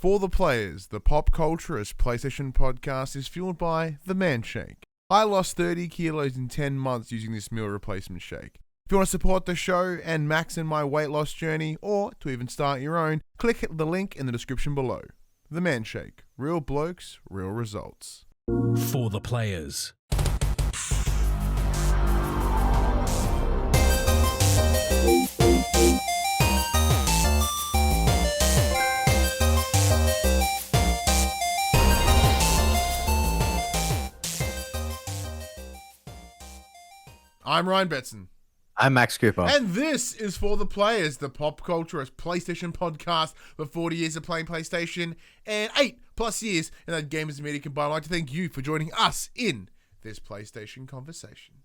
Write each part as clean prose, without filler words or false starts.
For the players, the Pop Culturist PlayStation podcast is fueled by the Man Shake. I lost 30 kilos in 10 months using this meal replacement shake. If you want to support the show and max in my weight loss journey, or to even start your own, click the link in the description below. The Man Shake. Real blokes, real results. For the players. I'm Ryan Betson. I'm Max Cooper. And this is For the Players, the Pop Culturist PlayStation podcast for 40 years of playing PlayStation and 8+ years in that gamers media combined. I'd like to thank you for joining us in this PlayStation conversation.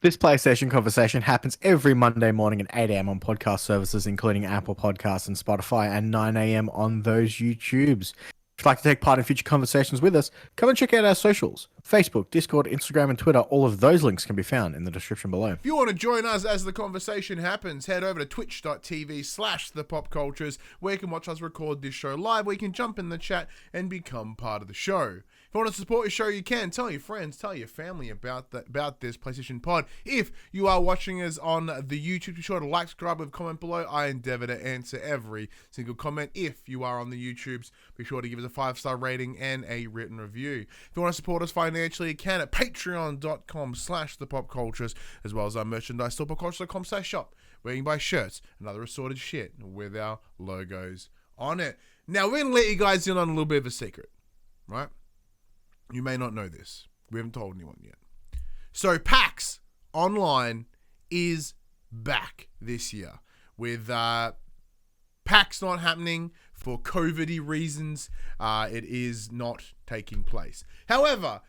This PlayStation conversation happens every Monday morning at 8 a.m. on podcast services, including Apple Podcasts and Spotify, and 9 a.m. on those YouTubes. If you'd like to take part in future conversations with us, come and check out our socials. Facebook, Discord, Instagram, and Twitter. All of those links can be found in the description below. If you want to join us as the conversation happens, head over to twitch.tv/thepopcultures, where you can watch us record this show live, where you can jump in the chat and become part of the show. If you want to support your show, you can. Tell your friends, tell your family about this PlayStation pod. If you are watching us on the YouTube, be sure to like, subscribe, and comment below. I endeavor to answer every single comment. If you are on the YouTubes, be sure to give us a 5-star rating and a written review. If you want to support us financially, you can at patreon.com/thepopcultures, as well as our merchandise store, popcultures.com/shop, where you can buy shirts and other assorted shit with our logos on it. Now, we're going to let you guys in on a little bit of a secret, right? You may not know this. We haven't told anyone yet. So PAX Online is back this year with PAX not happening for COVID-y reasons. It is not taking place. However,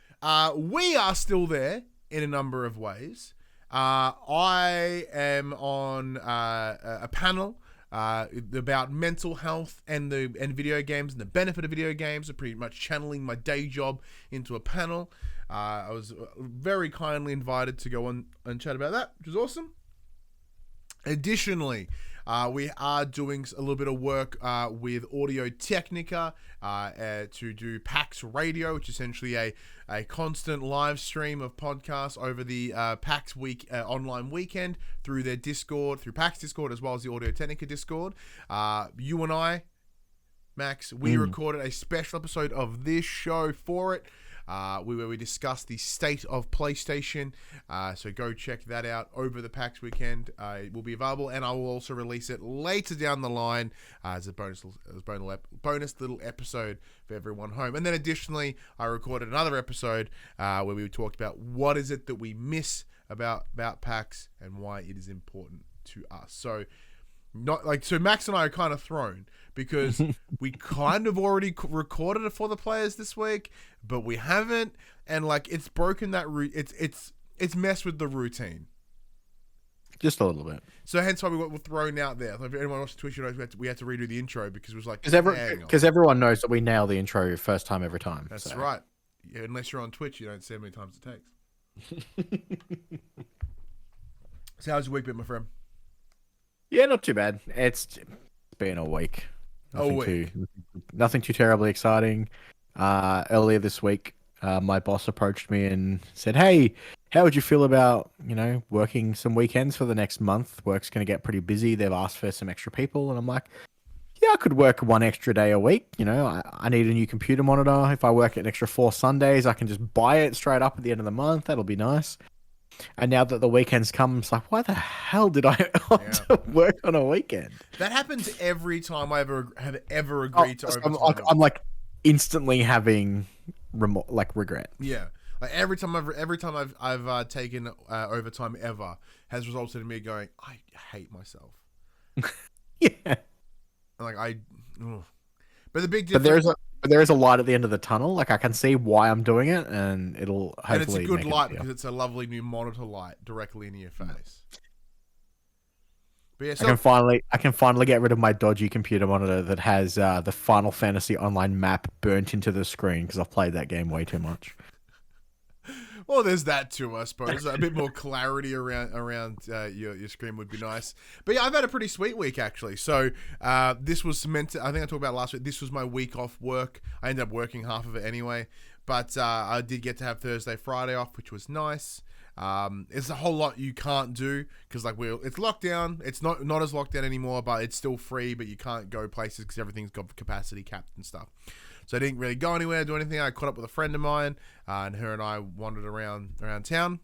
we are still there in a number of ways. I am on a panel about mental health and video games and the benefit of video games. I'm pretty much channeling my day job into a panel. I was very kindly invited to go on and chat about that, which is awesome. Additionally, we are doing a little bit of work with Audio Technica to do PAX Radio, which is essentially a constant live stream of podcasts over the PAX week online weekend through their Discord, through PAX Discord, as well as the Audio Technica Discord. You and I, Max, we recorded a special episode of this show for it. Where we discussed the state of PlayStation. So go check that out over the PAX weekend. It will be available, and I will also release it later down the line as a bonus little episode for everyone home. And then additionally, I recorded another episode where we talked about what is it that we miss about PAX and why it is important to us. So Max and I are kind of thrown because we kind of already recorded it for the players this week, but we haven't, and it's broken that it's messed with the routine Just a little bit. So hence why we were thrown out there. If anyone watched Twitch, we had to redo the intro because it was like because everyone knows that we nail the intro first time every time. That's right. Yeah, unless you're on Twitch, you don't see how many times it takes. So how's your week been, my friend? Yeah, not too bad. It's been a week. Nothing too terribly exciting. Earlier this week, my boss approached me and said, "Hey, how would you feel about, working some weekends for the next month? Work's going to get pretty busy. They've asked for some extra people." And I'm like, yeah, I could work one extra day a week. I need a new computer monitor. If I work an extra 4 Sundays, I can just buy it straight up at the end of the month. That'll be nice. And now that the weekends come, it's like, why the hell did I want to work on a weekend? That happens every time I have ever agreed to overtime. I'm instantly having regret. Yeah, every time I've taken overtime ever has resulted in me going, I hate myself. Yeah, but the big difference. But there is a light at the end of the tunnel. I can see why I'm doing it, and it'll hopefully. And it's a good light because it's a lovely new monitor light directly into your face. But yeah, I can finally get rid of my dodgy computer monitor that has the Final Fantasy Online map burnt into the screen because I've played that game way too much. Well, there's that too, I suppose. A bit more clarity around your screen would be nice. But yeah, I've had a pretty sweet week actually. So this was meant to, I think I talked about last week. This was my week off work. I ended up working half of it anyway, but I did get to have Thursday, Friday off, which was nice. It's a whole lot you can't do because it's locked down. It's not as locked down anymore, but it's still free. But you can't go places because everything's got capacity capped and stuff. So I didn't really go anywhere, do anything. I caught up with a friend of mine, and her and I wandered around town.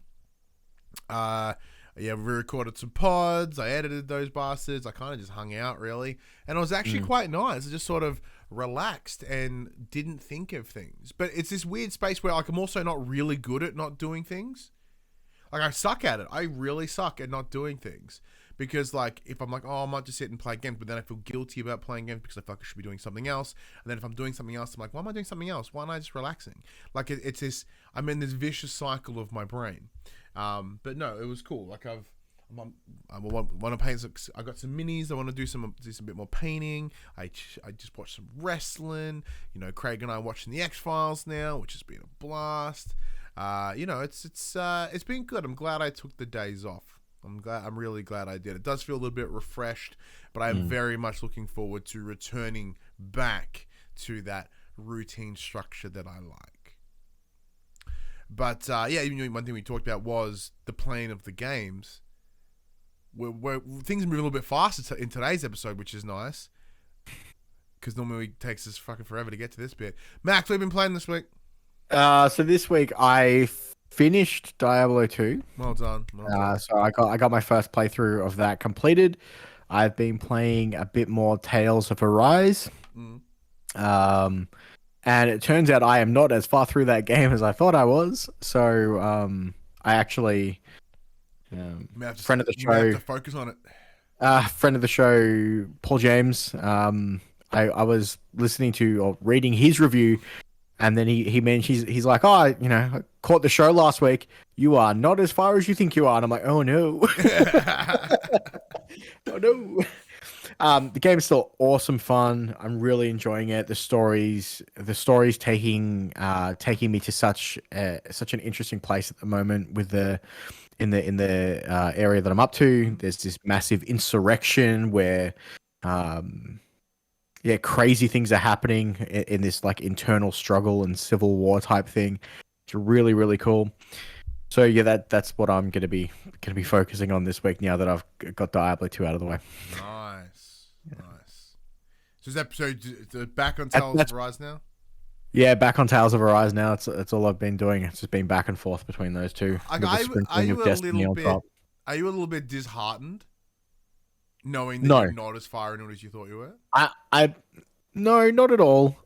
We recorded some pods. I edited those bastards. I kind of just hung out, really. And it was actually quite nice. I just sort of relaxed and didn't think of things. But it's this weird space where I'm also not really good at not doing things. I suck at it. I really suck at not doing things. Because, if I'm I might just sit and play games, but then I feel guilty about playing games because I feel like I should be doing something else. And then if I'm doing something else, I'm like, why am I doing something else? Why am I just relaxing? It's this, I'm in this vicious cycle of my brain. But no, it was cool. I want to paint I got some minis. I want to do some bit more painting. I just watched some wrestling. Craig and I are watching the X-Files now, which has been a blast. It's been good. I'm glad I took the days off. I'm really glad I did. It does feel a little bit refreshed, but I'm very much looking forward to returning back to that routine structure that I like. But one thing we talked about was the playing of the games. Where things move a little bit faster in today's episode, which is nice. Because normally it takes us fucking forever to get to this bit. Max, what have you been playing this week? So this week I finished Diablo 2. Well done. So I got my first playthrough of that completed. I've been playing a bit more Tales of Arise. And it turns out I am not as far through that game as I thought I was. So I actually friend of the show, have to focus on it. Friend of the show, Paul James. I was listening to or reading his review. And then he mentions, he's like, I caught the show last week. You are not as far as you think you are. And I'm like, oh no. Oh no. The game's still awesome fun. I'm really enjoying it. The story's taking me to such an interesting place at the moment with in the area that I'm up to. There's this massive insurrection where crazy things are happening in this internal struggle and civil war type thing. It's really, really cool. So yeah, that's what I'm gonna be focusing on this week now that I've got Diablo 2 out of the way. Nice. So is that back on Tales of Arise now? Yeah, back on Tales of Arise now. It's all I've been doing. It's just been back and forth between those two. Are you a little bit disheartened? Knowing that you're not as far in it as you thought you were? No, not at all.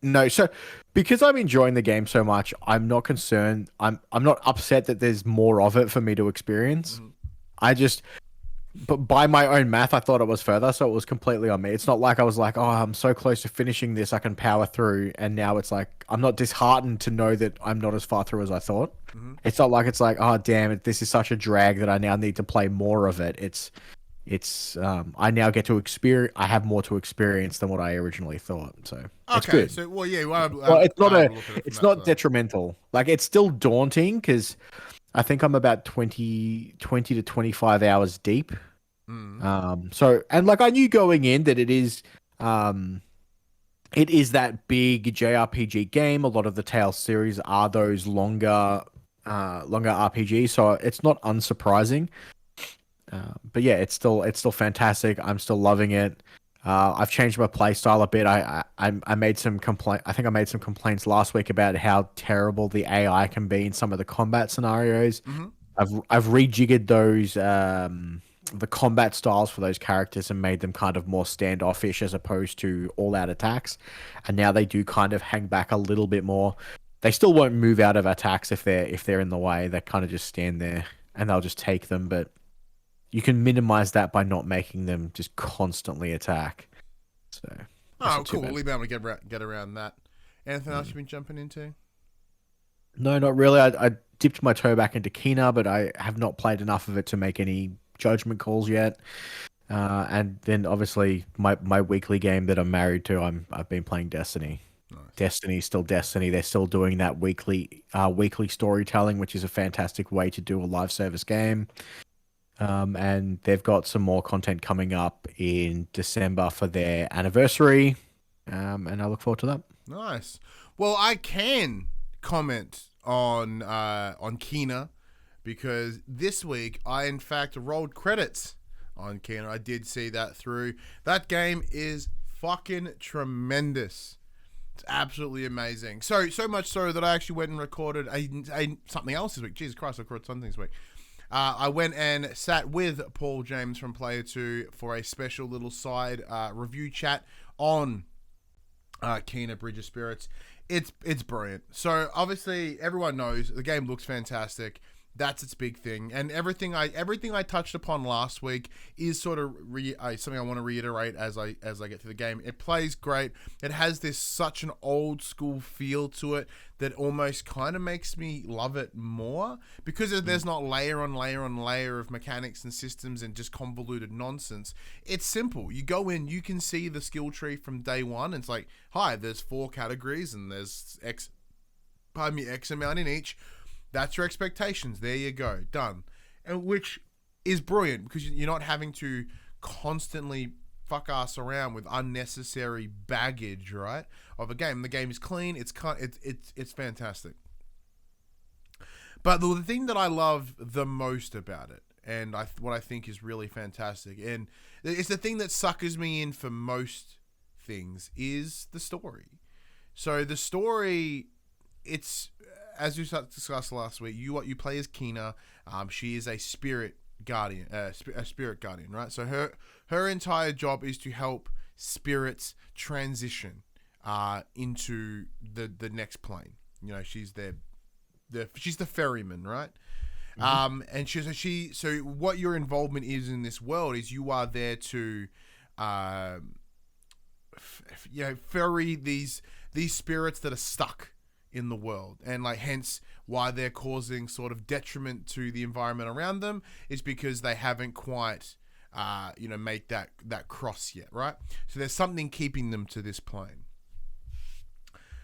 No, so because I'm enjoying the game so much, I'm not concerned. I'm not upset that there's more of it for me to experience. But by my own math, I thought it was further, so it was completely on me. It's not like I was like, oh, I'm so close to finishing this, I can power through, and now it's like, I'm not disheartened to know that I'm not as far through as I thought. It's not like it's like, oh, damn it, this is such a drag that I now need to play more of it. I now get to experience, I have more to experience than what I originally thought, so it's good. So, well, yeah, it's not detrimental. It's still daunting, because I think I'm about 20 to 25 hours deep. So, and I knew going in that it is that big JRPG game. A lot of the Tales series are those longer RPGs, so it's not unsurprising. But yeah, it's still fantastic. I'm still loving it. I've changed my play style a bit. I made some I think I made some complaints last week about how terrible the AI can be in some of the combat scenarios. I've rejiggered those the combat styles for those characters and made them kind of more standoffish as opposed to all-out attacks. And now they do kind of hang back a little bit more. They still won't move out of attacks if they're in the way. They kind of just stand there and they'll just take them. But you can minimize that by not making them just constantly attack. So, cool. We'll be able to get around that. Anything else you've been jumping into? No, not really. I dipped my toe back into Kena, but I have not played enough of it to make any judgment calls yet. And then obviously my weekly game that I'm married to, I've been playing Destiny. Nice. Destiny's still Destiny. They're still doing that weekly storytelling, which is a fantastic way to do a live service game. And they've got some more content coming up in December for their anniversary. And I look forward to that. Nice. Well, I can comment on Kena because this week I in fact rolled credits on Kena. I did see that through. That game is fucking tremendous. It's absolutely amazing. So much so that I actually went and recorded something else this week. Jesus Christ, I recorded something this week. I went and sat with Paul James from Player 2 for a special little side review chat on Kena Bridge of Spirits. It's brilliant. So obviously everyone knows the game looks fantastic. That's its big thing, and everything I touched upon last week is sort of something I want to reiterate as I get through the game. It plays great. It has such an old school feel to it that almost kind of makes me love it more because there's not layer on layer on layer of mechanics and systems and just convoluted nonsense. It's simple. You go in, you can see the skill tree from day one. And it's like, hi, there's 4 categories and there's X amount in each. That's your expectations. There you go. Done. And which is brilliant because you're not having to constantly fuck ass around with unnecessary baggage, right? Of a game. The game is clean. It's fantastic. But the thing that I love the most about it, and what I think is really fantastic, and it's the thing that suckers me in for most things, is the story. So the story, it's, as we discussed last week, you play as Kena. She is a spirit guardian, right? So her entire job is to help spirits transition into the next plane. You know, she's she's the ferryman, right? Mm-hmm. And so what your involvement is in this world is you are there to ferry these spirits that are stuck in the world, and hence why they're causing sort of detriment to the environment around them is because they haven't quite made that cross yet, right? So there's something keeping them to this plane.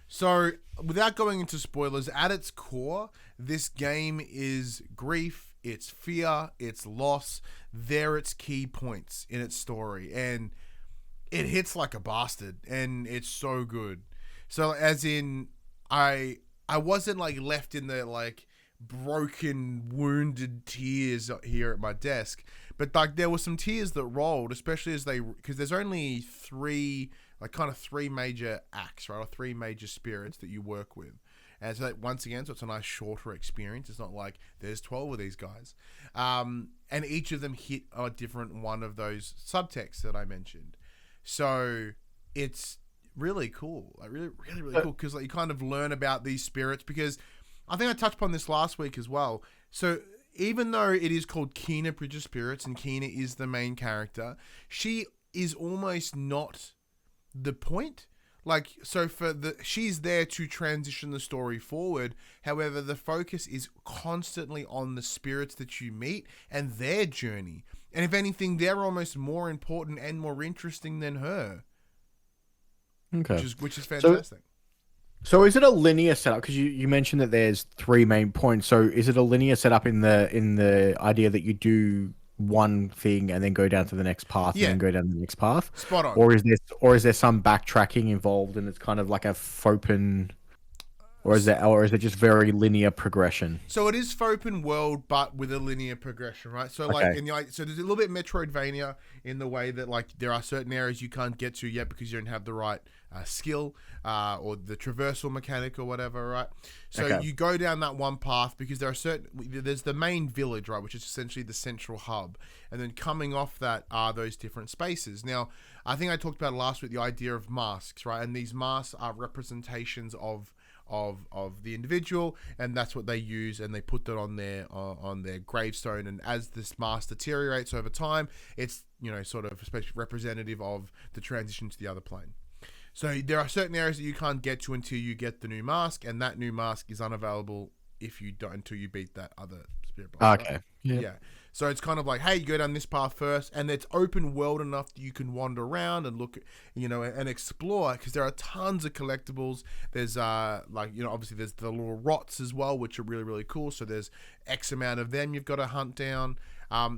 So without going into spoilers, at its core, this game is grief, it's fear, it's loss. They're its key points in its story, and it hits like a bastard, and it's so good. So as in, I wasn't left in the broken, wounded tears here at my desk, but there were some tears that rolled, especially because there's only 3 major acts, right, or 3 major spirits that you work with, and so once again, so it's a nice shorter experience. It's not like there's 12 of these guys, and each of them hit a different one of those subtexts that I mentioned. So it's really cool, really cool, because you kind of learn about these spirits, because I think I touched upon this last week as well. So even though it is called Kena Bridge of Spirits and Kena is the main character, she is almost not the point. She's there to transition the story forward. However, the focus is constantly on the spirits that you meet and their journey, and if anything, they're almost more important and more interesting than her. Okay. Which is fantastic. So is it a linear setup? Because you mentioned that there's 3 main points. So is it a linear setup in the idea that you do one thing and then go down to the next path and then go down the next path? Spot on. Or is there some backtracking involved and it's kind of like a open, or is it just very linear progression? So it is open world, but with a linear progression, right? So so there's a little bit Metroidvania in the way that there are certain areas you can't get to yet because you don't have the right skill or the traversal mechanic or whatever, right? So you go down that one path because there's the main village, right, which is essentially the central hub, and then coming off that are those different spaces. Now, I think I talked about last week the idea of masks, right? And these masks are representations of the individual, and that's what they use, and they put that on their gravestone. And as this mask deteriorates over time, it's sort of especially representative of the transition to the other plane. So there are certain areas that you can't get to until you get the new mask, and that new mask is unavailable until you beat that other spirit boss. Okay. Right? Yeah. So it's kind of like, hey, you go down this path first, and it's open world enough that you can wander around and look, and explore, because there are tons of collectibles. There's obviously there's the little rots as well, which are really, really cool. So there's X amount of them you've got to hunt down.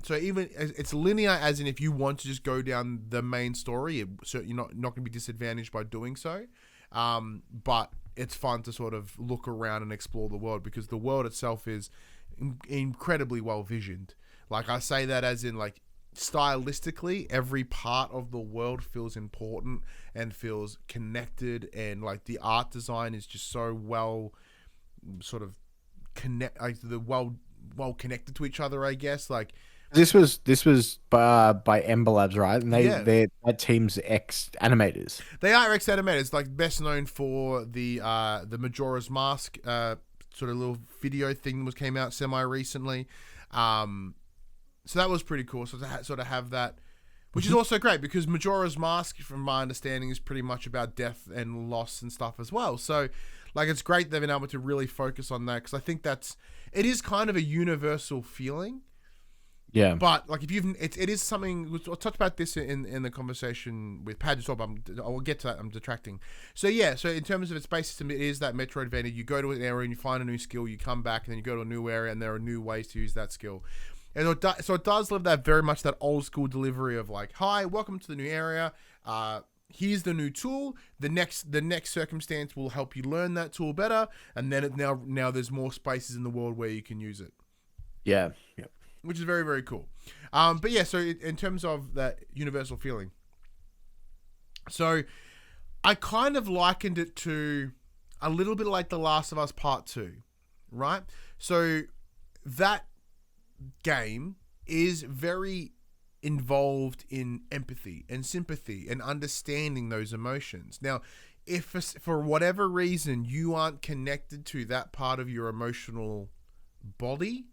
So even it's linear, as in if you want to just go down the main story, so you're not going to be disadvantaged by doing so. But it's fun to sort of look around and explore the world, because the world itself is incredibly well visioned. Like, I say that as in, like, stylistically, every part of the world feels important and feels connected, and like the art design is just so well sort of well connected to each other, I guess. Like, this was by Ember Labs, right? And that team's ex-animators. They are ex-animators, like best known for the Majora's Mask sort of little video thing that came out semi-recently. So that was pretty cool. So to sort of have that, which is also great, because Majora's Mask, from my understanding, is pretty much about death and loss and stuff as well. So, like, it's great they've been able to really focus on that, because I think it is kind of a universal feeling. Yeah. But like, it is something. We'll touch about this in the conversation with Pad as well, but I will get to that. I'm detracting. So yeah. So in terms of its base system, it is that Metroidvania. You go to an area and you find a new skill. You come back and then you go to a new area, and there are new ways to use that skill. And so it does live that very much that old school delivery of like, hi, welcome to the new area. Here's the new tool. The next circumstance will help you learn that tool better, and then now there's more spaces in the world where you can use it. Yeah. Which is very, very cool. But yeah, so in terms of that universal feeling, so I kind of likened it to a little bit like The Last of Us Part 2, right? So that game is very involved in empathy and sympathy and understanding those emotions. Now, if for whatever reason you aren't connected to that part of your emotional body,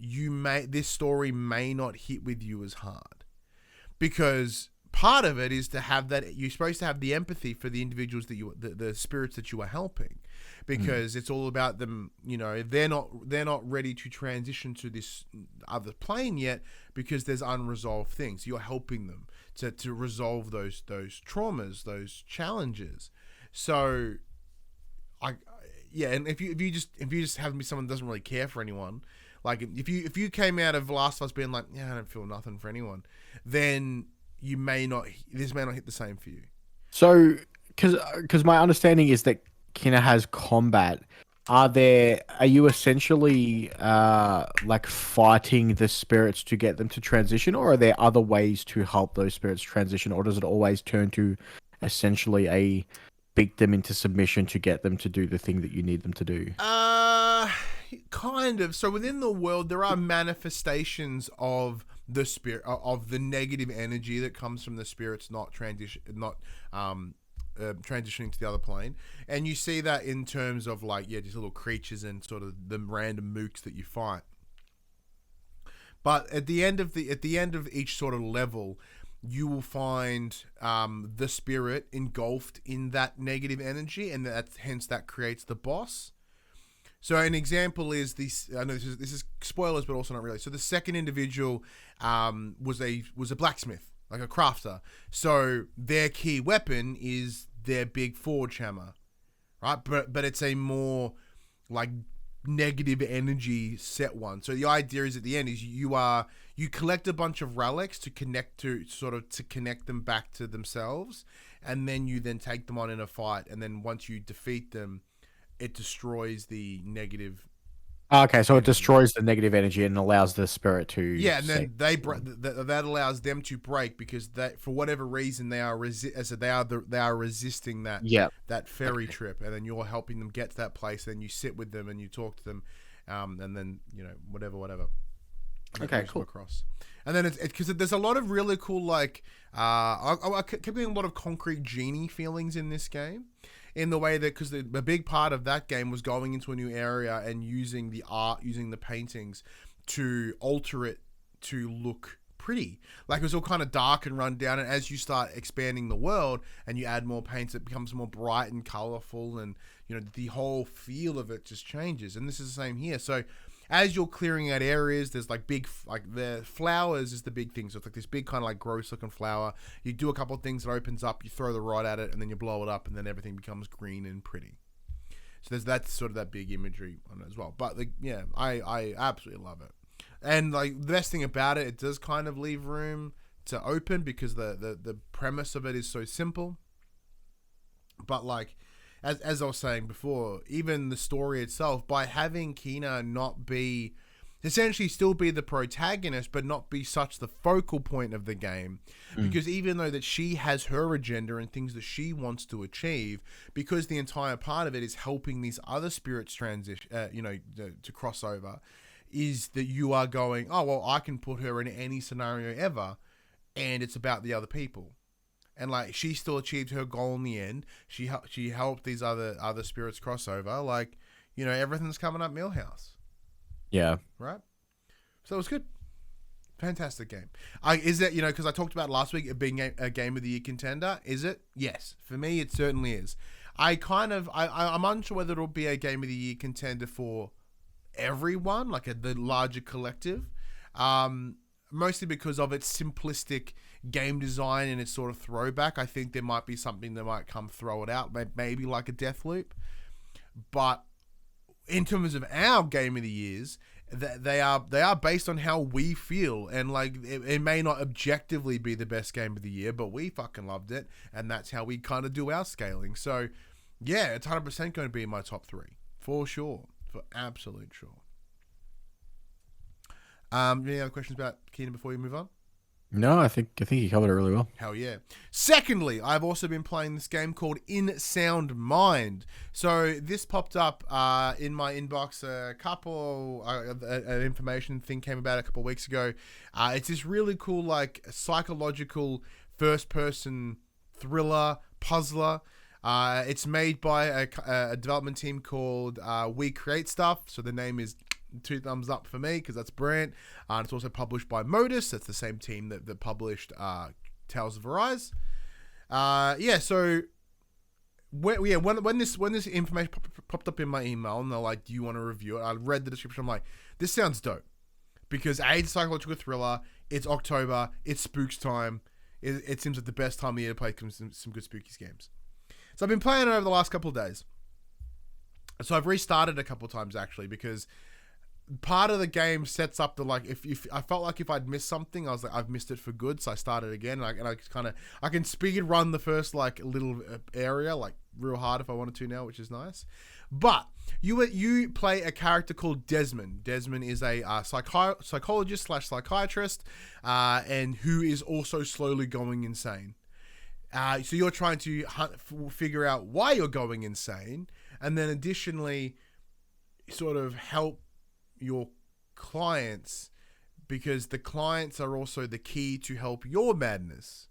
this story may not hit with you as hard, because part of it is to have that. You're supposed to have the empathy for the individuals that the spirits that you are helping, because it's all about them. They're not ready to transition to this other plane yet, because there's unresolved things. You're helping them to resolve those traumas, those challenges. So, and if you just have someone that doesn't really care for anyone. Like, if you came out of Last of Us being like, yeah, I don't feel nothing for anyone, then this may not hit the same for you. So, because my understanding is that Kina has combat. Are you essentially like fighting the spirits to get them to transition, or are there other ways to help those spirits transition, or does it always turn to essentially beat them into submission to get them to do the thing that you need them to do? Kind of. So within the world, there are manifestations of the spirit, of the negative energy that comes from the spirits not transitioning to the other plane, and you see that in terms of like these little creatures and sort of the random mooks that you fight. But at the end of each sort of level, you will find the spirit engulfed in that negative energy, and hence that creates the boss. So an example is this. I know this is spoilers, but also not really. So the second individual was a blacksmith, like a crafter. So their key weapon is their big forge hammer, right? But it's a more like negative energy set one. So the idea is at the end is you collect a bunch of relics to connect them back to themselves, and then you take them on in a fight, and then once you defeat them, it destroys the negative. Okay, so it destroys the negative energy and allows the spirit to. Yeah, and then that allows them to break, because that, for whatever reason, they are resisting that. Yeah. That ferry trip, and then you're helping them get to that place. Then you sit with them and you talk to them, and then whatever. Okay, cool. Across. And then it's because there's a lot of really cool, like I kept getting a lot of Concrete Genie feelings in this game. In the way that, because a big part of that game was going into a new area and using the art, using the paintings to alter it to look pretty. Like, it was all kind of dark and run down, and as you start expanding the world and you add more paints, it becomes more bright and colorful, and the whole feel of it just changes. And this is the same here. So as you're clearing out areas, there's like the flowers is the big thing. So it's like this big kind of like gross looking flower. You do a couple of things, it opens up, you throw the rod at it, and then you blow it up, and then everything becomes green and pretty. So that's sort of that big imagery on it as well. But I absolutely love it. And like the best thing about it, it does kind of leave room to open because the premise of it is so simple. But like as I was saying before, even the story itself, by having Kina not be essentially still be the protagonist, but not be such the focal point of the game, because even though that she has her agenda and things that she wants to achieve, because the entire part of it is helping these other spirits transition, to cross over, is that you are going, oh well, I can put her in any scenario ever, and it's about the other people. And like she still achieved her goal in the end. She helped these other spirits cross over. Like, everything's coming up Millhouse. Yeah. Right. So it was good. Fantastic game. Is it because I talked about last week it being a game of the year contender? Is it? Yes. For me, it certainly is. I'm unsure whether it'll be a game of the year contender for everyone, like the larger collective. Mostly because of its simplistic game design and its sort of throwback. I think there might be something that might come throw it out, maybe like a Deathloop. But in terms of our game of the years, they are based on how we feel, and like it may not objectively be the best game of the year, but we fucking loved it, and that's how we kind of do our scaling. So yeah, it's 100% going to be in my top 3 for sure, for absolute sure. Any other questions about Kina before we move on? No, I think you covered it really well. Hell yeah. Secondly, I've also been playing this game called In Sound Mind. So this popped up in my inbox an information thing came about a couple of weeks ago. It's this really cool like psychological first-person thriller puzzler. It's made by a development team called We Create Stuff. So the name is 2 thumbs up for me because that's brilliant. It's also published by Modus. That's the same team that published Tales of Arise. So when this information popped up in my email and they're like, do you want to review it? I read the description. I'm like, this sounds dope because it's a psychological thriller. It's October. It's spooks time. It seems like the best time of the year to play some good spookies games. So I've been playing it over the last couple of days. So I've restarted a couple of times actually because part of the game sets up the like if I felt like if I'd missed something, I was like I've missed it for good, so I started again and I can speed run the first like little area like real hard if I wanted to now, which is nice. But you play a character called Desmond. Desmond is a psychologist / psychiatrist, and who is also slowly going insane. So you're trying to figure out why you're going insane, and then additionally, sort of help your clients, because the clients are also the key to help your madness.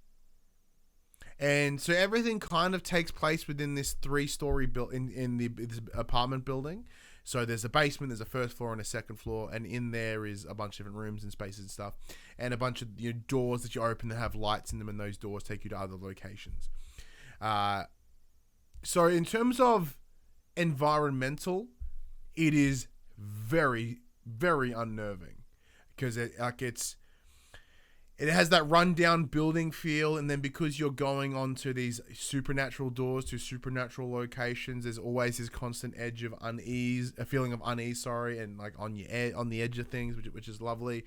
And so everything kind of takes place within this 3-story in this apartment building. So there's a basement, there's a first floor and a second floor, and in there is a bunch of different rooms and spaces and stuff, and a bunch of doors that you open that have lights in them, and those doors take you to other locations. So in terms of environmental, it is very, very unnerving because it has that rundown building feel, and then because you're going onto these supernatural doors to supernatural locations, there's always this constant edge of a feeling of unease, and like on the edge of things, which is lovely.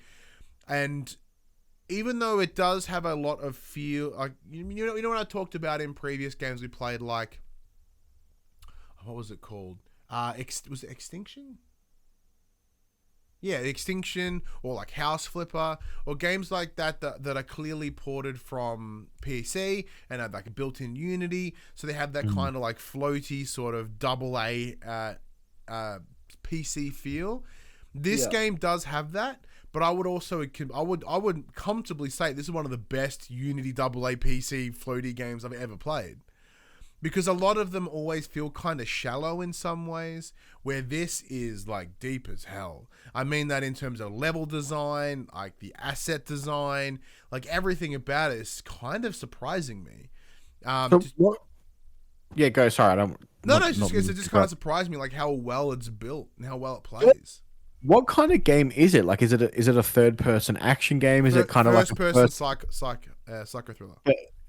And even though it does have a lot of feel, like you know what I talked about in previous games we played, like what was it called? Was it Extinction? Yeah, Extinction, or like House Flipper, or games like that are clearly ported from PC and have like a built-in Unity, so they have that kind of like floaty sort of AA PC feel. This game does have that, but I would comfortably say this is one of the best Unity AA PC floaty games I've ever played. Because a lot of them always feel kind of shallow in some ways, where this is like deep as hell. I mean that in terms of level design, like the asset design, like everything about it is kind of surprising me. What? Yeah, go. Sorry, I don't. No, it just kind of surprised me, like how well it's built and how well it plays. What kind of game is it? Like, is it a third person action game? Is it kind of like First a person first? psycho thriller.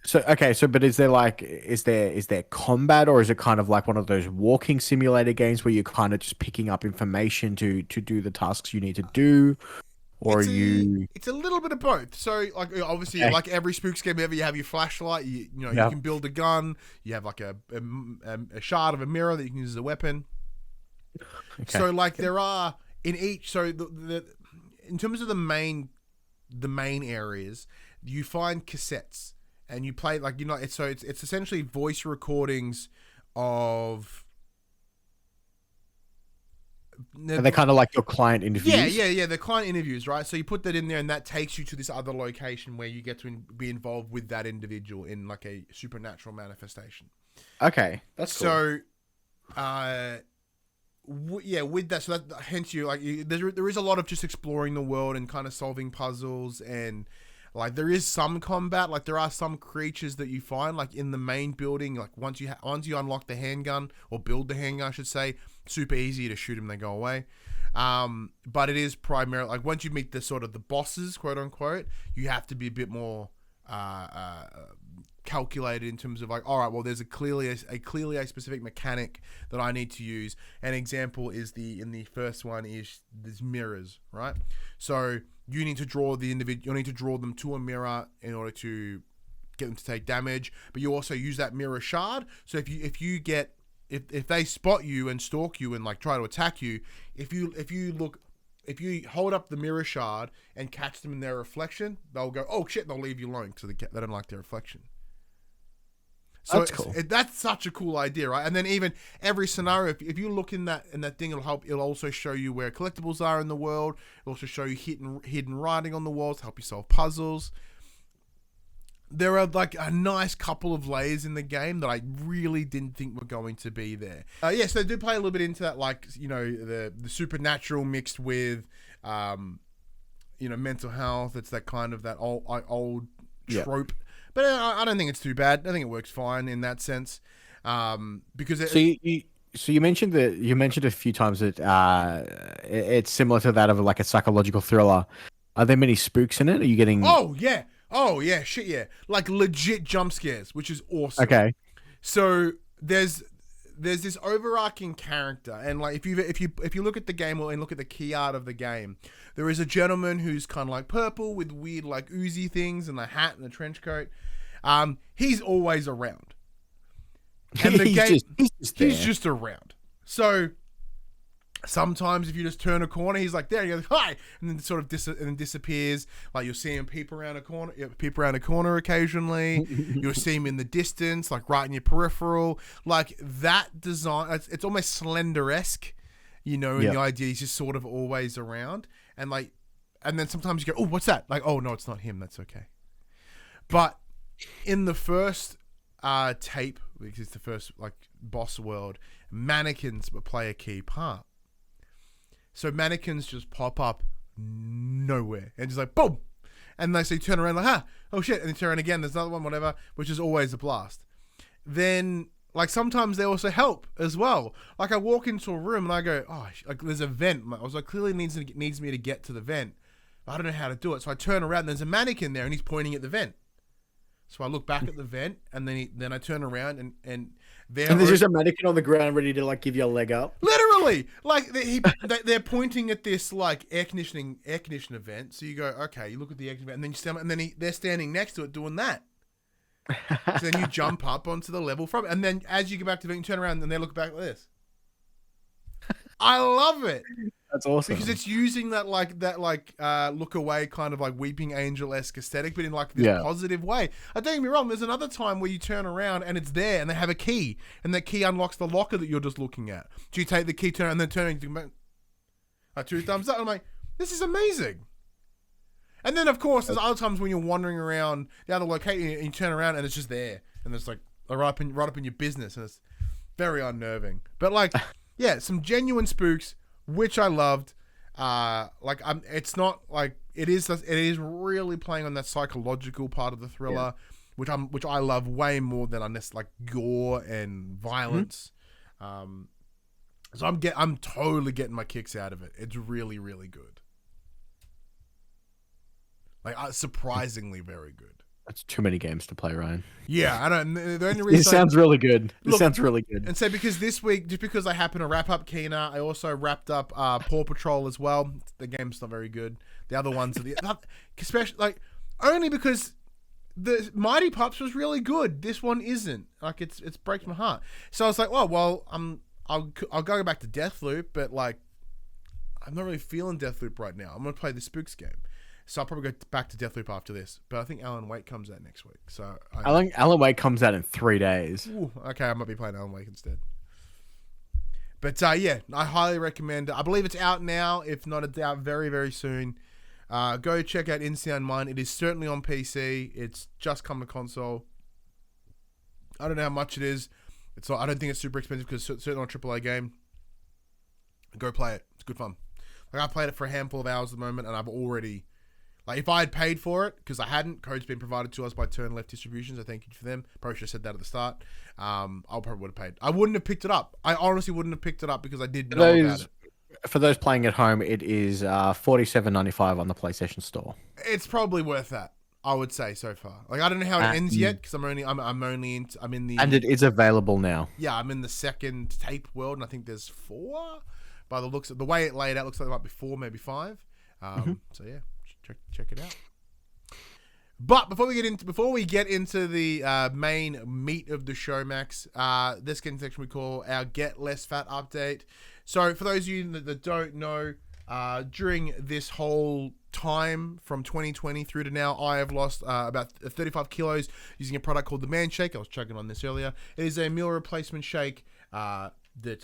So okay, but is there combat, or is it kind of like one of those walking simulator games where you're kind of just picking up information to do the tasks you need to do, or you? It's a little bit of both. So like obviously Okay. like every spooks game ever, you have your flashlight. You know you Yeah. can build a gun. You have like a shard of a mirror that you can use as a weapon. Okay. So like there are in each. So the in terms of the main areas, you find cassettes and you play like it's essentially voice recordings of. Are they kind of like your client interviews? Yeah. The client interviews, right? So you put that in there, and that takes you to this other location where you get to be involved with that individual in like a supernatural manifestation. Okay, that's cool. So, with that, so that hence there is a lot of just exploring the world and kind of solving puzzles, and like there is some combat. Like there are some creatures that you find like in the main building. Like once you unlock the handgun or build the handgun, I should say, super easy to shoot them. They go away. But it is primarily like once you meet the sort of the bosses, quote unquote, you have to be a bit more calculated in terms of like, all right, well, there's a clearly a specific mechanic that I need to use. An example is in the first one is there's mirrors, right? So you need to draw the individual. You need to draw them to a mirror in order to get them to take damage. But you also use that mirror shard. So if they spot you and stalk you and like try to attack you, if you hold up the mirror shard and catch them in their reflection, they'll go, oh shit, they'll leave you alone because they don't like their reflection. So That's cool. That's such a cool idea, right? And then even every scenario, if you look in that thing, it'll also show you where collectibles are in the world. It'll also show you hidden writing on the walls to help you solve puzzles. There are like a nice couple of layers in the game that I really didn't think were going to be there. So they do play a little bit into that, like, the supernatural mixed with, mental health. It's that kind of that old trope. But I don't think it's too bad. I think it works fine in that sense. Because you mentioned a few times that it's similar to that of like a psychological thriller. Are there many spooks in it? Are you getting? Oh yeah, shit yeah, like legit jump scares, which is awesome. Okay. So there's this overarching character, and like if you look at the game and look at the key art of the game, there is a gentleman who's kind of like purple with weird like oozy things and a hat and a trench coat. He's always around, and the he's just around. So sometimes if you just turn a corner, he's like there. You go hi, and then sort of disappears. Like you'll see him peep around a corner occasionally. You'll see him in the distance, like right in your peripheral. Like that design, it's almost Slender-esque, in the idea he's just sort of always around. And like, and then sometimes you go, oh, what's that? Like, oh no, it's not him. That's okay. But in the first tape, which is the first like boss world, mannequins play a key part. So mannequins just pop up nowhere and just like boom, and they say turn around like oh shit, and they turn around again. There's another one, whatever, which is always a blast. Then like sometimes they also help as well. Like I walk into a room and I go, oh, like there's a vent. I was like clearly needs me to get to the vent. I don't know how to do it, so I turn around and there's a mannequin there and he's pointing at the vent. So I look back at the vent and then I turn around and there's just a mannequin on the ground ready to like give you a leg up. Literally, like they're pointing at this like air conditioning event. So you go, okay, you look at the air conditioning event, and then they're standing next to it doing that. So then you jump up onto the level from it, and then as you go back to the vent, you turn around and they look back like this. I love it. That's awesome because it's using that look away kind of like weeping angel-esque aesthetic, but in like this positive way. Don't get me wrong. There's another time where you turn around and it's there, and they have a key, and that key unlocks the locker that you're just looking at. So you take the key, turn, and then turn, and you go, two thumbs up. I'm like, this is amazing. And then of course there's other times when you're wandering around the other location and you turn around and it's just there, and it's like right up in your business, and it's very unnerving. But like, yeah, some genuine spooks, which I loved. It's not like it is really playing on that psychological part of the thriller, which I love way more than on this like gore and violence. So I'm totally getting my kicks out of it. It's really, really good. Like surprisingly very good. That's too many games to play, Ryan. Yeah, I don't. The only reason It sounds really good. It sounds really good. And so because this week, just because I happen to wrap up Kena, I also wrapped up Paw Patrol as well. The game's not very good. The other ones, especially like only because the Mighty Pups was really good. This one isn't. Like it breaks my heart. So I was like, well, I'll go back to Deathloop, but like I'm not really feeling Deathloop right now. I'm gonna play the Spooks game. So I'll probably go back to Deathloop after this. But I think Alan Wake comes out next week. So Alan Wake comes out in 3 days. Ooh, okay, I might be playing Alan Wake instead. But yeah, I highly recommend it. I believe it's out now. If not, it's out very, very soon. Go check out Insound Mine. It is certainly on PC. It's just come to console. I don't know how much it is. I don't think it's super expensive because it's certainly not a AAA game. Go play it. It's good fun. Like I played it for a handful of hours at the moment, and I've already... Like, if I had paid for it, because I hadn't, code's been provided to us by Turn Left Distributions. I thank you for them. Probably should have said that at the start. I probably would have paid. I wouldn't have picked it up. I honestly wouldn't have picked it up because I did know about it. For those playing at home, it is $47.95 on the PlayStation Store. It's probably worth that, I would say, so far. Like, I don't know how it ends yet, because I'm in the... And it is available now. Yeah, I'm in the second tape world, and I think there's 4. By the looks of the way it laid out, looks like there might be 4, maybe 5. So yeah. Check it out. But before we get into the main meat of the show, Max, this getting section we call our Get Less Fat update. So for those of you that don't know, during this whole time from 2020 through to now, I have lost about 35 kilos using a product called the Man Shake. I was chugging on this earlier. It is a meal replacement shake that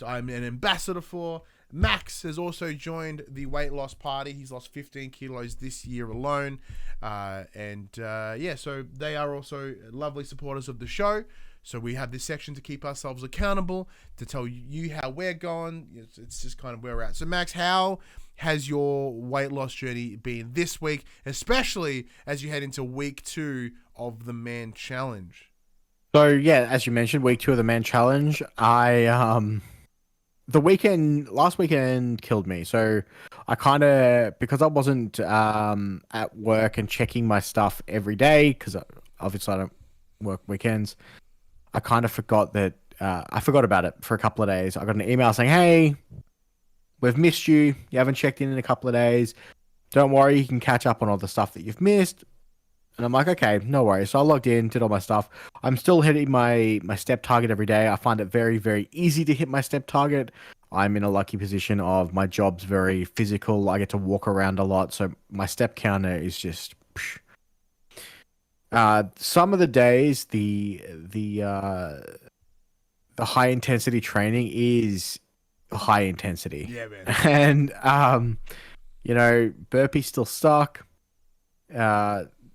I'm an ambassador for. Max has also joined the weight loss party. He's lost 15 kilos this year alone. So they are also lovely supporters of the show. So we have this section to keep ourselves accountable, to tell you how we're going. It's just kind of where we're at. So Max, how has your weight loss journey been this week, especially as you head into week 2 of the Man Challenge? So yeah, as you mentioned, week 2 of the Man Challenge, last weekend killed me. So I because I wasn't at work and checking my stuff every day, because obviously I don't work weekends, I kind of forgot that, I forgot about it for a couple of days. I got an email saying, hey, we've missed you. You haven't checked in a couple of days. Don't worry, you can catch up on all the stuff that you've missed. And I'm like, okay, no worries. So I logged in, did all my stuff. I'm still hitting my step target every day. I find it very, very easy to hit my step target. I'm in a lucky position of my job's very physical. I get to walk around a lot. So my step counter is just... some of the days, the high intensity training is high intensity. Yeah, man. And, burpees still suck.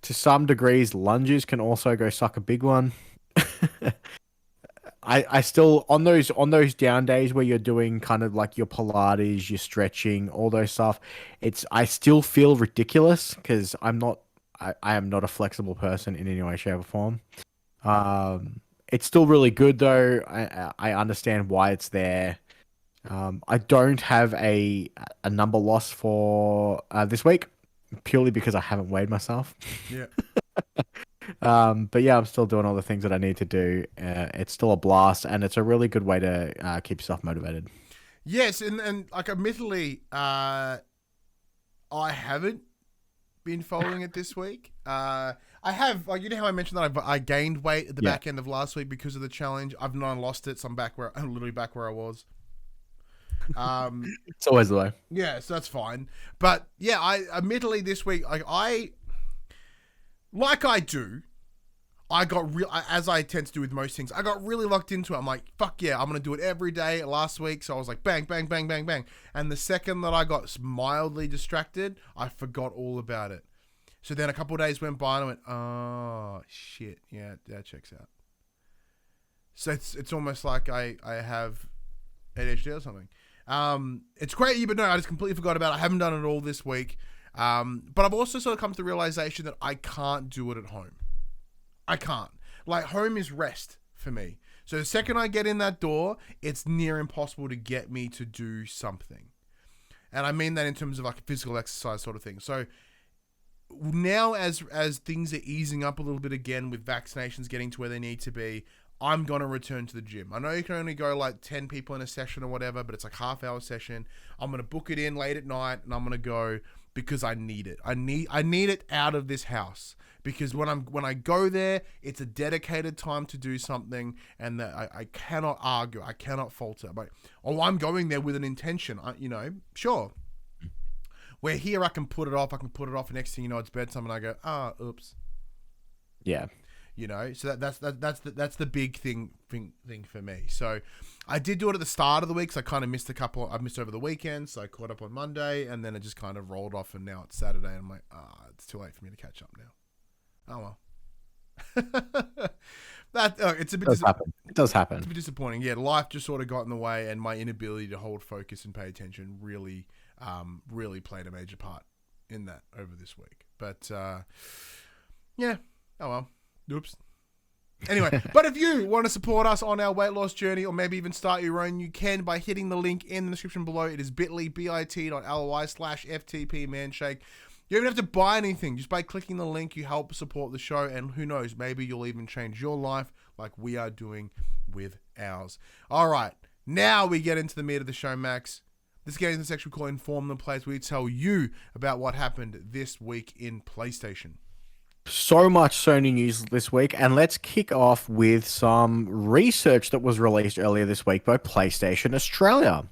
To some degrees, lunges can also go suck a big one. I still, on those down days where you're doing kind of like your Pilates, your stretching, all those stuff, I still feel ridiculous because I am not a flexible person in any way, shape, or form. It's still really good though. I understand why it's there. I don't have a number loss for this week, purely because I haven't weighed myself. Yeah. But yeah, I'm still doing all the things that I need to do. It's still a blast, and it's a really good way to keep yourself motivated. Yes, and like admittedly, I haven't been following it this week. I have, like, you know how I mentioned that I gained weight at the back end of last week because of the challenge. I've not lost it, so I'm literally back where I was. It's always the way. Yeah, so that's fine. But yeah, I admittedly this week, I got real, as I tend to do with most things, I got really locked into it. I'm like, fuck yeah, I'm gonna do it every day last week. So I was like, bang, bang, bang, bang, bang. And the second that I got mildly distracted, I forgot all about it. So then a couple of days went by and I went, oh shit, yeah, that checks out. So it's almost like I have ADHD or something. It's great, but no, I just completely forgot about it. I haven't done it all this week. But I've also sort of come to the realization that I can't do it at home. I can't. Like, home is rest for me. So the second I get in that door, it's near impossible to get me to do something. And I mean that in terms of like a physical exercise sort of thing. So now as things are easing up a little bit again with vaccinations getting to where they need to be, I'm going to return to the gym. I know you can only go like 10 people in a session or whatever, but it's like half-hour session. I'm going to book it in late at night and I'm going to go because I need it. I need it out of this house, because when I go there, it's a dedicated time to do something, and that I cannot argue. I cannot falter. But I'm going there with an intention. Sure. Where here I can put it off. And next thing you know, it's bedtime, and I go, oops. Yeah. So that's the big thing for me. So I did do it at the start of the week, so I kind of missed a couple. I missed over the weekend, so I caught up on Monday, and then it just kind of rolled off, and now it's Saturday, and I'm like, it's too late for me to catch up now. Oh well. It's a bit. It does happen. It's a bit disappointing. Yeah, life just sort of got in the way, and my inability to hold focus and pay attention really played a major part in that over this week. But yeah, oh well. Oops. Anyway, but if you want to support us on our weight loss journey, or maybe even start your own, you can by hitting the link in the description below. It is bit.ly/FTPmanshake. You don't even have to buy anything. Just by clicking the link, you help support the show, and who knows, maybe you'll even change your life like we are doing with ours. All right, now we get into the meat of the show, Max. This game is the section we call Inform the Players. We tell you about what happened this week in PlayStation. So much Sony news this week, and let's kick off with some research that was released earlier this week by PlayStation Australia.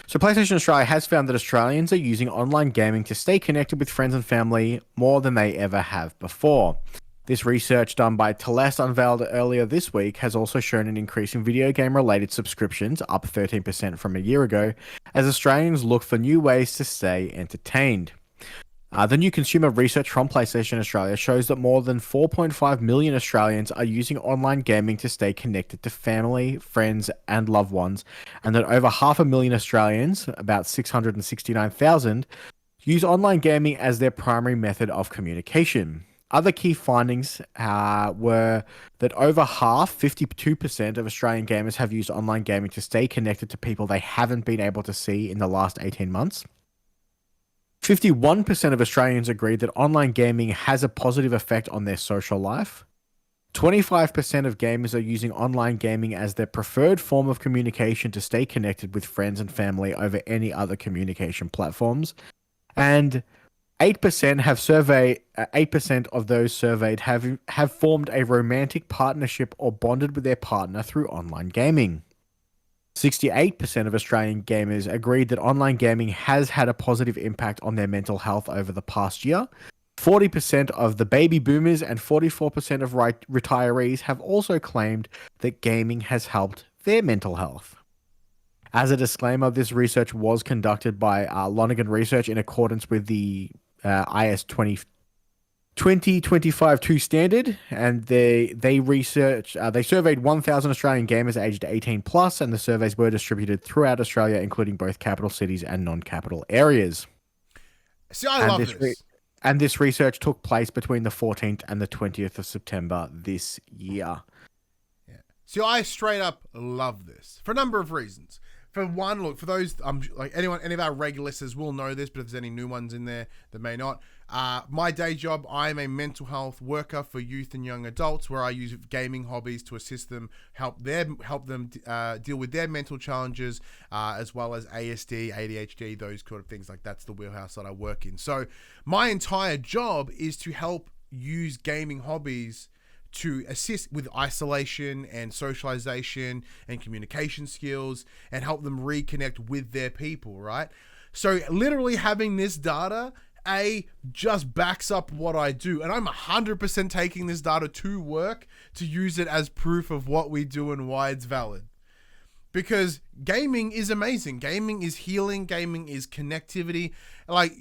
So PlayStation Australia has found that Australians are using online gaming to stay connected with friends and family more than they ever have before. This research done by Telest, unveiled earlier this week, has also shown an increase in video game related subscriptions, up 13% from a year ago, as Australians look for new ways to stay entertained. The new consumer research from PlayStation Australia shows that more than 4.5 million Australians are using online gaming to stay connected to family, friends, and loved ones, and that over 500,000 Australians, about 669,000, use online gaming as their primary method of communication. Other key findings were that over half, 52% of Australian gamers have used online gaming to stay connected to people they haven't been able to see in the last 18 months. 51% of Australians agreed that online gaming has a positive effect on their social life. 25% of gamers are using online gaming as their preferred form of communication to stay connected with friends and family over any other communication platforms. And 8% of those surveyed have formed a romantic partnership or bonded with their partner through online gaming. 68% of Australian gamers agreed that online gaming has had a positive impact on their mental health over the past year. 40% of the baby boomers and 44% of retirees have also claimed that gaming has helped their mental health. As a disclaimer, this research was conducted by Lonergan Research in accordance with the IS 2025-2 standard, and they surveyed 1,000 Australian gamers aged 18 plus, and the surveys were distributed throughout Australia, including both capital cities and non-capital areas. See, I love this. And this research took place between the 14th and the 20th of September this year. Yeah. See, I straight up love this for a number of reasons. For one, look, for those, like any of our regular listeners will know this, but if there's any new ones in there that may not, my day job, I am a mental health worker for youth and young adults, where I use gaming hobbies to assist them, help them deal with their mental challenges, as well as ASD, ADHD, those kind of things. Like, that's the wheelhouse that I work in. So my entire job is to help use gaming hobbies to assist with isolation and socialization and communication skills and help them reconnect with their people, right? So literally having this data, just backs up what I do. And I'm 100% taking this data to work to use it as proof of what we do and why it's valid. Because gaming is amazing. Gaming is healing. Gaming is connectivity. Like,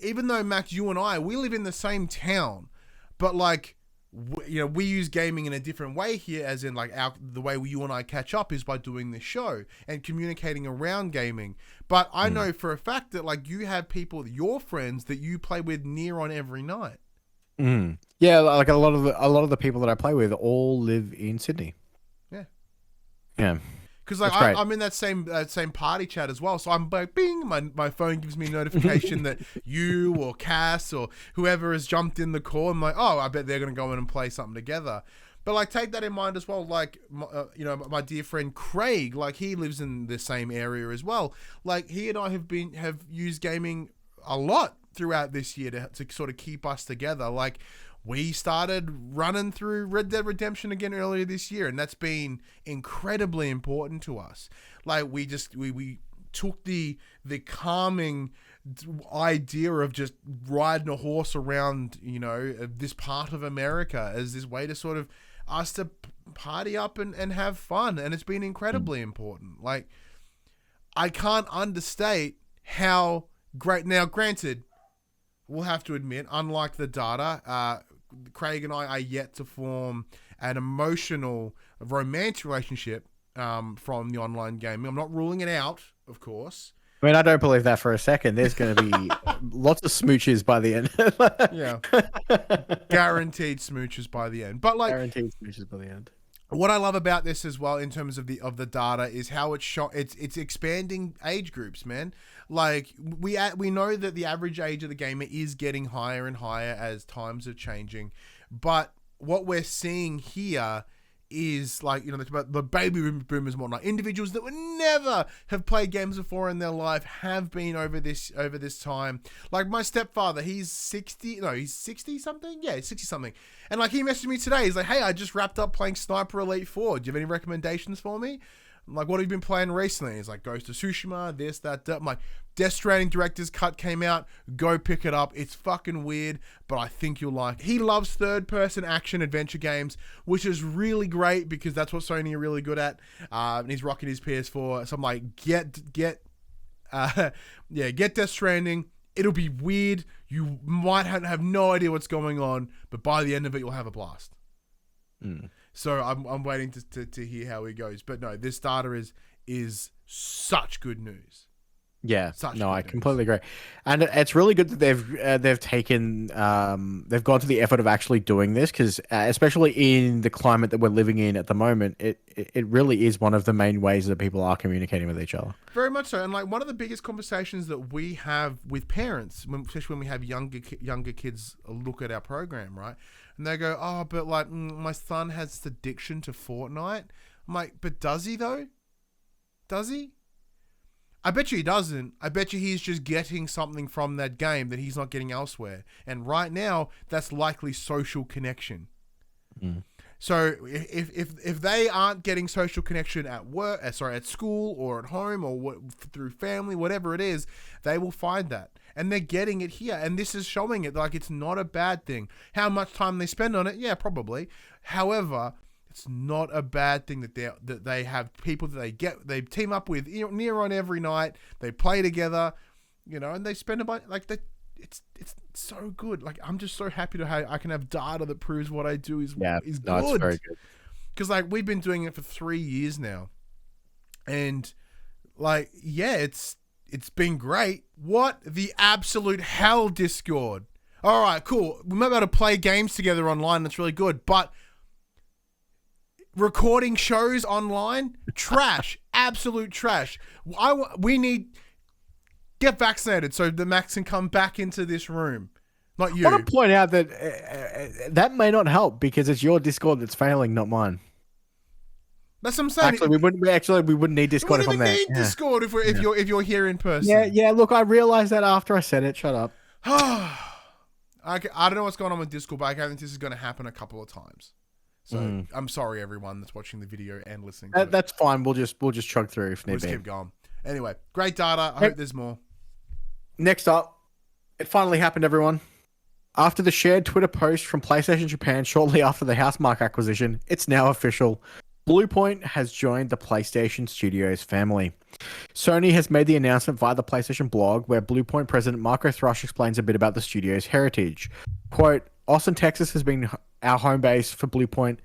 even though, Max, you and I, we live in the same town, but like, we use gaming in a different way here, as in like the way you and I catch up is by doing this show and communicating around gaming. But I know for a fact that like you have people, your friends that you play with near on every night. Yeah, like a lot of the people that I play with all live in Sydney. Yeah. Yeah. Because like I'm in that same party chat as well, so I'm like, bing, my phone gives me a notification that you or Cass or whoever has jumped in the call. I'm like, oh, I bet they're gonna go in and play something together. But like, take that in mind as well. Like, my dear friend Craig, like he lives in the same area as well. Like he and I have used gaming a lot throughout this year to sort of keep us together. Like, we started running through Red Dead Redemption again earlier this year, and that's been incredibly important to us. Like, we took the calming idea of just riding a horse around, this part of America as this way to sort of us to party up and have fun, and it's been incredibly important. Like, I can't understate how great. Now, granted, we'll have to admit, unlike the data, Craig and I are yet to form an emotional, romantic relationship from the online gaming. I'm not ruling it out, of course. I mean, I don't believe that for a second. There's going to be lots of smooches by the end. Yeah. Guaranteed smooches by the end. But like, guaranteed smooches by the end. What I love about this as well, in terms of the data, is how it's expanding age groups, man. Like, we know that the average age of the gamer is getting higher and higher as times are changing, but what we're seeing here is like, the baby boomers and whatnot, individuals that would never have played games before in their life have been over this time. Like my stepfather, he's 60 something. Yeah, 60 something. And like, he messaged me today. He's like, hey, I just wrapped up playing Sniper Elite 4. Do you have any recommendations for me? I'm like, what have you been playing recently? He's like, Ghost of Tsushima, this, that. I'm like, Death Stranding Director's Cut came out. Go pick it up. It's fucking weird, but I think you'll like it. He loves third-person action adventure games, which is really great because that's what Sony are really good at. And he's rocking his PS4. So I'm like, get Death Stranding. It'll be weird. You might have no idea what's going on, but by the end of it, you'll have a blast. So I'm waiting to hear how he goes. But no, this data is such good news. Yeah, I completely agree, and it's really good that they've taken they've gone to the effort of actually doing this, because especially in the climate that we're living in at the moment, it really is one of the main ways that people are communicating with each other. Very much so, and like one of the biggest conversations that we have with parents, especially when we have younger kids look at our program, right, and they go, oh, but like my son has this addiction to Fortnite. I'm like, but does he though? Does he? I bet you he doesn't. I bet you he's just getting something from that game that he's not getting elsewhere. And right now, that's likely social connection. So if they aren't getting social connection at work, at school or at home or through family, whatever it is, they will find that. And they're getting it here. And this is showing it like it's not a bad thing. How much time they spend on it? Yeah, probably. However, it's not a bad thing that they have people that they team up with near on every night. They play together, and they spend it's so good. Like, I'm just so happy I can have data that proves what I do is good. It's very good. Because like, we've been doing it for 3 years now, and like, yeah, it's been great. What the absolute hell, Discord? All right, cool. We might be able to play games together online. That's really good, but recording shows online, trash, absolute trash. We need get vaccinated so the Max can come back into this room. Not you. I want to point out that that may not help because it's your Discord that's failing, not mine. That's what I'm saying. Actually, we wouldn't need Discord. We wouldn't even need Discord if you're here in person. Yeah. Look, I realized that after I said it. Shut up. I don't know what's going on with Discord, but I think this is going to happen a couple of times. So I'm sorry, everyone that's watching the video and listening. That's fine. We'll just chug through if need be. We'll just keep going. Anyway, great data. I hope there's more. Next up, it finally happened, everyone. After the shared Twitter post from PlayStation Japan shortly after the Housemarque acquisition, it's now official. Bluepoint has joined the PlayStation Studios family. Sony has made the announcement via the PlayStation blog, where Bluepoint president Marco Thrush explains a bit about the studio's heritage. Quote, Austin, Texas has been our home base for Bluepoint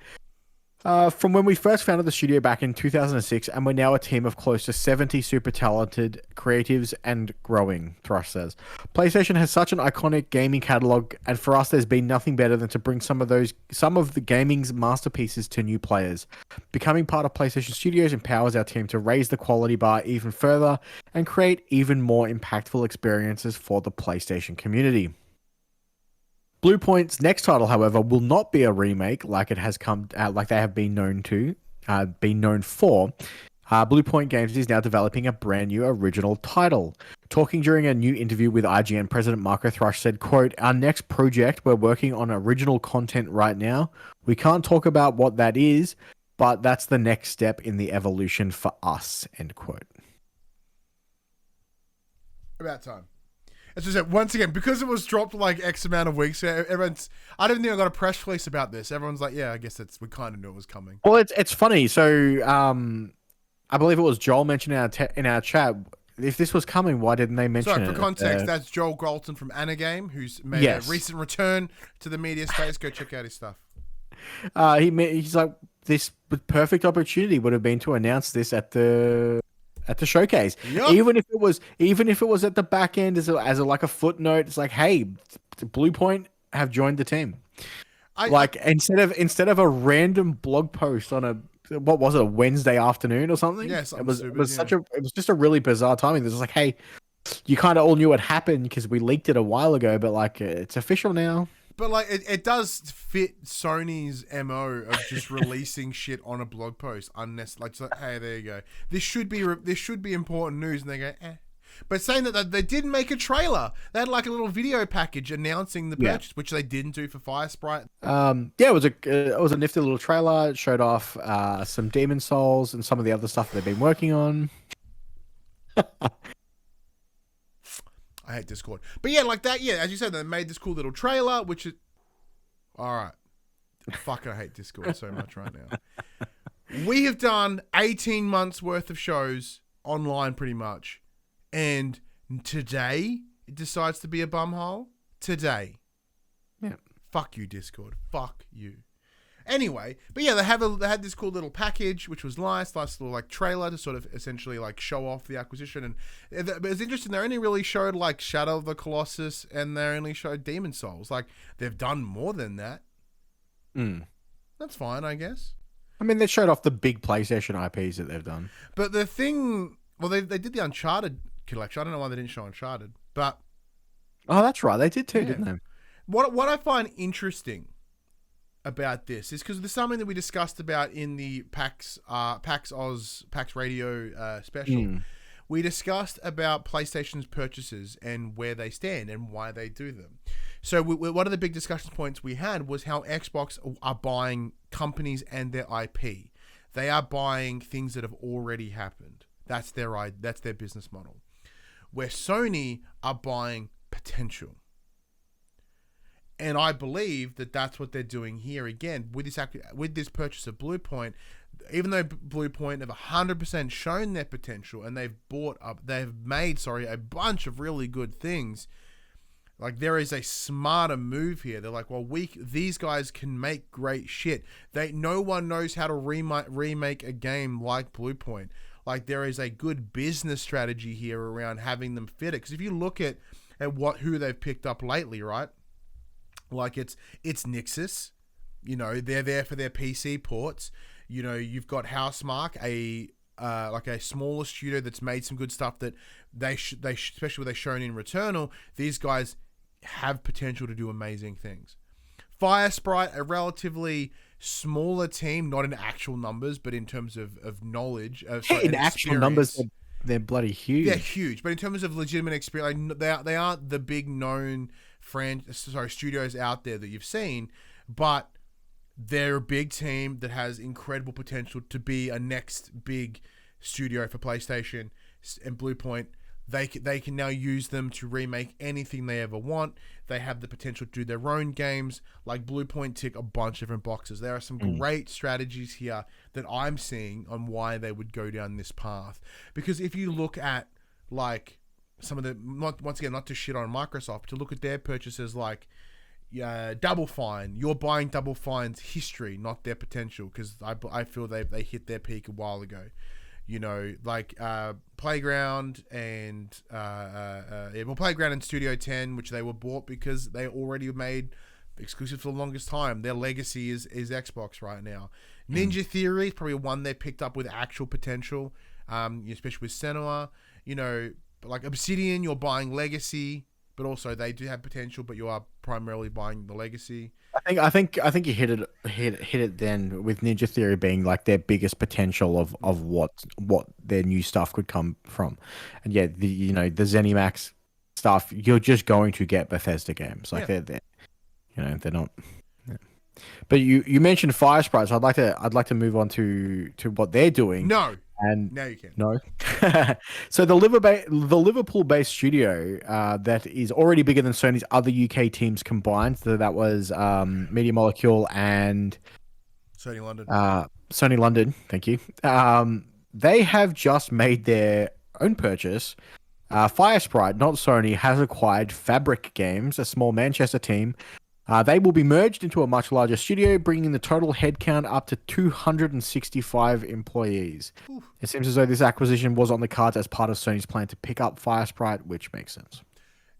From when we first founded the studio back in 2006, and we're now a team of close to 70 super talented creatives and growing, Thrush says. PlayStation has such an iconic gaming catalog, and for us, there's been nothing better than to bring some of the gaming's masterpieces to new players. Becoming part of PlayStation Studios empowers our team to raise the quality bar even further and create even more impactful experiences for the PlayStation community. Bluepoint's next title, however, will not be a remake like it has come out, like they have been known for. Bluepoint Games is now developing a brand new original title. Talking during a new interview with IGN, President Marco Thrush said, quote, "Our next project, we're working on original content right now. We can't talk about what that is, but that's the next step in the evolution for us," end quote. About time. As I said, once again, because it was dropped like X amount of weeks, everyone's. I don't think I got a press release about this. Everyone's like, "Yeah, I guess we kind of knew it was coming." Well, it's funny. So, I believe it was Joel mentioned in our chat. If this was coming, why didn't they mention it? Sorry, for context, that's Joel Grolton from Anagame, who's made a recent return to the media space. Go check out his stuff. He's like, this perfect opportunity would have been to announce this at the showcase. Yep. Even if it was at the back end as a footnote, it's like, hey, Bluepoint have joined the team. Instead of a random blog post on a Wednesday afternoon or something. Yes, it was just a really bizarre timing. It's like, hey, you kind of all knew what happened because we leaked it a while ago, but like it's official now. But like it does fit Sony's MO of just releasing shit on a blog post unnecessarily. Like, hey, there you go. This should be important news, and they go, eh. But saying that they did make a trailer, they had like a little video package announcing the purchase, which they didn't do for Firesprite. It was a nifty little trailer. It showed off some Demon Souls and some of the other stuff they've been working on. I hate Discord. But yeah, like that, yeah, as you said, they made this cool little trailer, which is... Alright. Fuck, I hate Discord so much right now. We have done 18 months worth of shows online pretty much. And today, it decides to be a bumhole. Today. Yeah. Fuck you, Discord. Fuck you. Anyway, but yeah, they had this cool little package, which was nice little like trailer to sort of essentially like show off the acquisition. And but it's interesting, they only really showed like Shadow of the Colossus, and they only showed Demon Souls. Like they've done more than that. That's fine, I guess. I mean, they showed off the big PlayStation IPs that they've done. But the thing, well, they did the Uncharted collection. I don't know why they didn't show Uncharted, but that's right, they did too, didn't they? What I find interesting about this is because there's something that we discussed about in the PAX Radio special. We discussed about PlayStation's purchases and where they stand and why they do them. So one of the big discussion points we had was how Xbox are buying companies and their IP. They are buying things that have already happened. That's their business model. Where Sony are buying potential. And I believe that that's what they're doing here again with this purchase of Bluepoint. Even though Bluepoint have 100% shown their potential and they've made a bunch of really good things. Like there is a smarter move here. They're like, well, these guys can make great shit. No one knows how to remake a game like Bluepoint. Like there is a good business strategy here around having them fit it. Because if you look at who they've picked up lately, right? Like it's Nixxes, they're there for their PC ports. You've got Housemarque, a smaller studio that's made some good stuff that they especially what they've shown in Returnal. These guys have potential to do amazing things. Firesprite, a relatively smaller team, not in actual numbers, but in terms of knowledge. In actual numbers, they're bloody huge. They're huge, but in terms of legitimate experience, they aren't the big known studios out there that you've seen, but they're a big team that has incredible potential to be a next big studio for PlayStation. And Bluepoint, they can now use them to remake anything they ever want. They have the potential to do their own games. Like Bluepoint tick a bunch of different boxes. There are some great strategies here that I'm seeing on why they would go down this path. Because if you look at like some of the, not to shit on Microsoft, but to look at their purchases like, Double Fine, you're buying Double Fine's history, not their potential, because I feel they hit their peak a while ago. You know, like Playground and Playground and Studio 10, which they were bought because they already made exclusive for the longest time. Their legacy is Xbox right now. Ninja Theory is probably one they picked up with actual potential, especially with Senua. You know, like Obsidian, you're buying legacy, but also they do have potential, but you are primarily buying the legacy. I think you hit it then with Ninja Theory being like their biggest potential of what their new stuff could come from, and yeah, the ZeniMax stuff, you're just going to get Bethesda games like they're they're not. Yeah. But you mentioned Firesprite, so I'd like to move on to what they're doing. No. And now you can. No. So the Liverpool-based studio that is already bigger than Sony's other UK teams combined. So that was Media Molecule and Sony London. Sony London. Thank you. They have just made their own purchase. Firesprite, not Sony, has acquired Fabric Games, a small Manchester team. They will be merged into a much larger studio, bringing the total headcount up to 265 employees. Oof. It seems as though this acquisition was on the cards as part of Sony's plan to pick up Firesprite, which makes sense.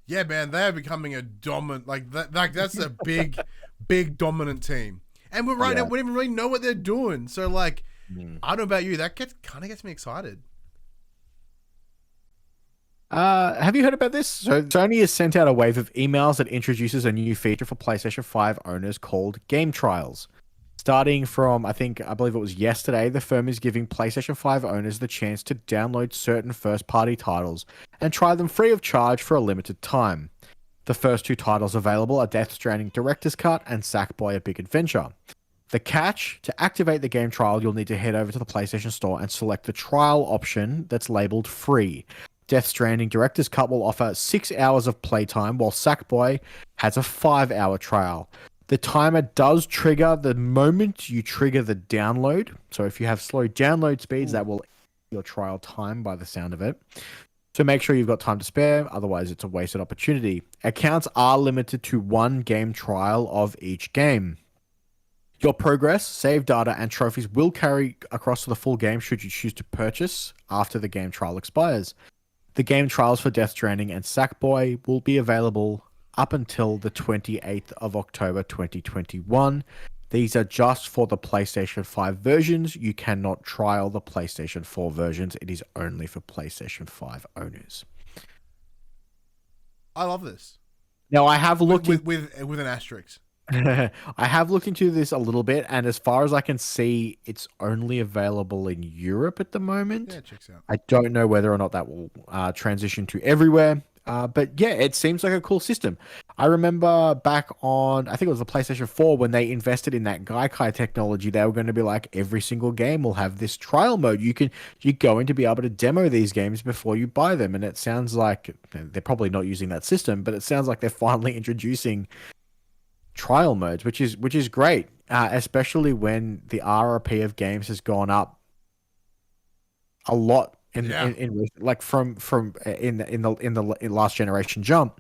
Yeah, man, they are becoming a dominant, that's a big, big dominant team. And now we don't even really know what they're doing. So, I don't know about you, that kind of gets me excited. Have you heard about this? So Sony has sent out a wave of emails that introduces a new feature for PlayStation 5 owners called Game Trials. Starting from, I believe it was yesterday, the firm is giving PlayStation 5 owners the chance to download certain first-party titles and try them free of charge for a limited time. The first two titles available are Death Stranding Director's Cut and Sackboy: A Big Adventure. The catch, to activate the game trial, you'll need to head over to the PlayStation Store and select the trial option that's labeled free. Death Stranding Director's Cut will offer 6 hours of playtime, while Sackboy has a 5-hour trial. The timer does trigger the moment you trigger the download. So if you have slow download speeds, that will your trial time by the sound of it. So make sure you've got time to spare, otherwise it's a wasted opportunity. Accounts are limited to 1 game trial of each game. Your progress, save data, and trophies will carry across to the full game should you choose to purchase after the game trial expires. The game trials for Death Stranding and Sackboy will be available up until the 28th of October 2021. These are just for the PlayStation 5 versions. You cannot trial the PlayStation 4 versions. It is only for PlayStation 5 owners. I love this. Now, I have looked with an asterisk. I have looked into this a little bit, and as far as I can see, it's only available in Europe at the moment. Yeah, it checks out. I don't know whether or not that will transition to everywhere. But yeah, it seems like a cool system. I remember back on, I think it was the PlayStation 4, when they invested in that Gaikai technology, they were going to be like, every single game will have this trial mode. You're going to be able to demo these games before you buy them. And it sounds like they're probably not using that system, but it sounds like they're finally introducing trial modes, which is great, especially when the RRP of games has gone up a lot in like from in the last generation jump.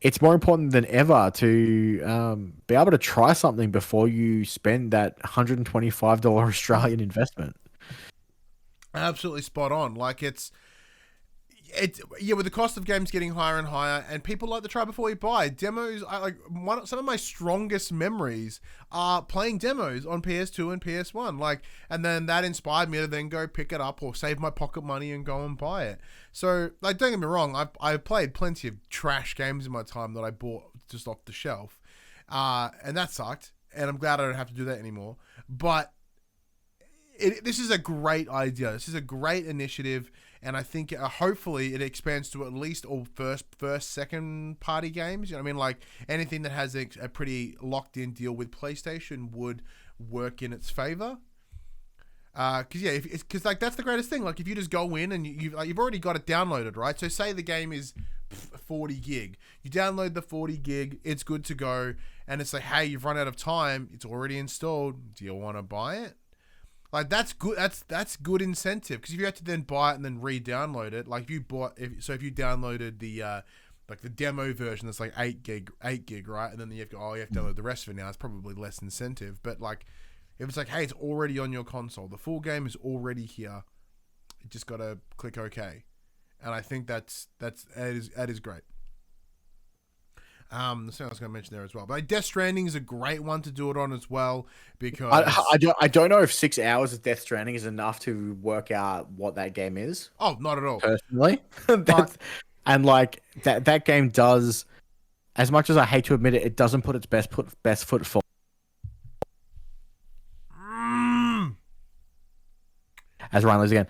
It's more important than ever to be able to try something before you spend that $125 Australian investment. Absolutely spot on. Like it's with the cost of games getting higher and higher, and people like to try before you buy. Demos, some of my strongest memories are playing demos on PS2 and PS1. And then that inspired me to then go pick it up or save my pocket money and go and buy it. So, don't get me wrong, I've played plenty of trash games in my time that I bought just off the shelf, and that sucked. And I'm glad I don't have to do that anymore. But this is a great idea. This is a great initiative. And I think hopefully it expands to at least all first, second party games. You know what I mean? Like anything that has a pretty locked in deal with PlayStation would work in its favor. Because that's the greatest thing. Like if you just go in and you've already got it downloaded, right? So say the game is 40 gig. You download the 40 gig, it's good to go. And it's like, hey, you've run out of time. It's already installed. Do you want to buy it? Like that's good. That's good incentive, because if you had to then buy it and then re-download it, like if you downloaded like the demo version that's like 8 gig, right? And then you have to download the rest of it now. It's probably less incentive, but like if it's like, hey, it's already on your console, the full game is already here. You just gotta click OK, and I think that is great. The thing I was going to mention there as well, but like Death Stranding is a great one to do it on as well, because I don't know if 6 hours of Death Stranding is enough to work out what that game is. Oh, not at all. Personally, and like that game does, as much as I hate to admit it, it doesn't put its best foot forward. As Ryan loses again,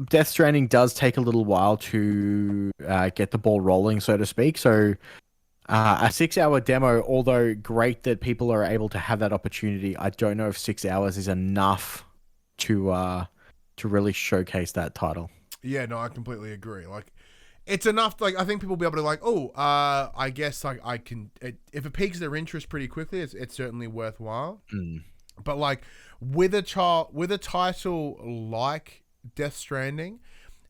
Death Stranding does take a little while to get the ball rolling, so to speak. So. A 6 hour demo, although great that people are able to have that opportunity, I don't know if 6 hours is enough to really showcase that title. Yeah, no, I completely agree. Like, it's enough. Like, I think people will be able to like, I guess like I can. If it piques their interest pretty quickly, it's certainly worthwhile. But like with a title like Death Stranding,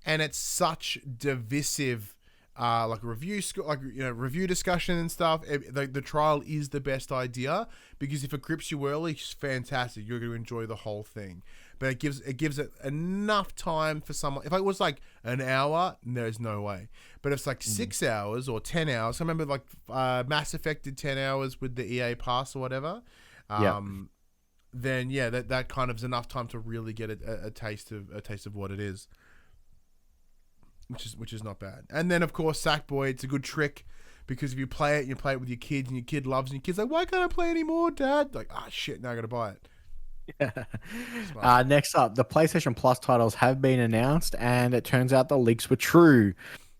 and it's such divisive. Like review discussion and stuff. The trial is the best idea, because if it grips you early, it's fantastic. You're going to enjoy the whole thing. But it gives it enough time for someone. If it was like an hour, there's no way. But if it's like 6 hours or 10 hours, I remember like Mass Effect did 10 hours with the EA Pass or whatever. Then yeah, that kind of is enough time to really get a taste of what it is. Which is not bad. And then of course Sackboy, it's a good trick, because if you play it with your kids and your kid loves it, and your kid's like, why can't I play anymore, Dad? Like, shit, now I gotta buy it. Next up, the PlayStation Plus titles have been announced, and it turns out the leaks were true.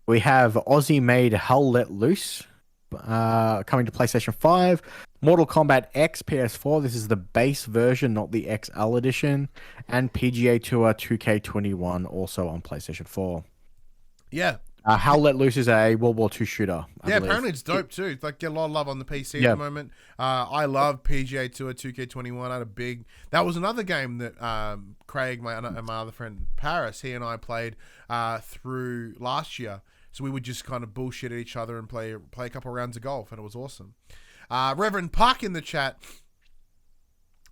We have Aussie made Hell Let Loose coming to PlayStation 5, Mortal Kombat X PS4, this is the base version, not the XL edition, and PGA Tour 2K21 also on PlayStation 4. Yeah. Hell Let Loose is a World War II shooter. I believe. Apparently it's dope too. It's like get a lot of love on the PC at the moment. I love PGA Tour 2K21. I had that was another game that Craig, my other friend Paris, he and I played through last year. So we would just kind of bullshit at each other and play a couple rounds of golf, and it was awesome. Reverend Puck in the chat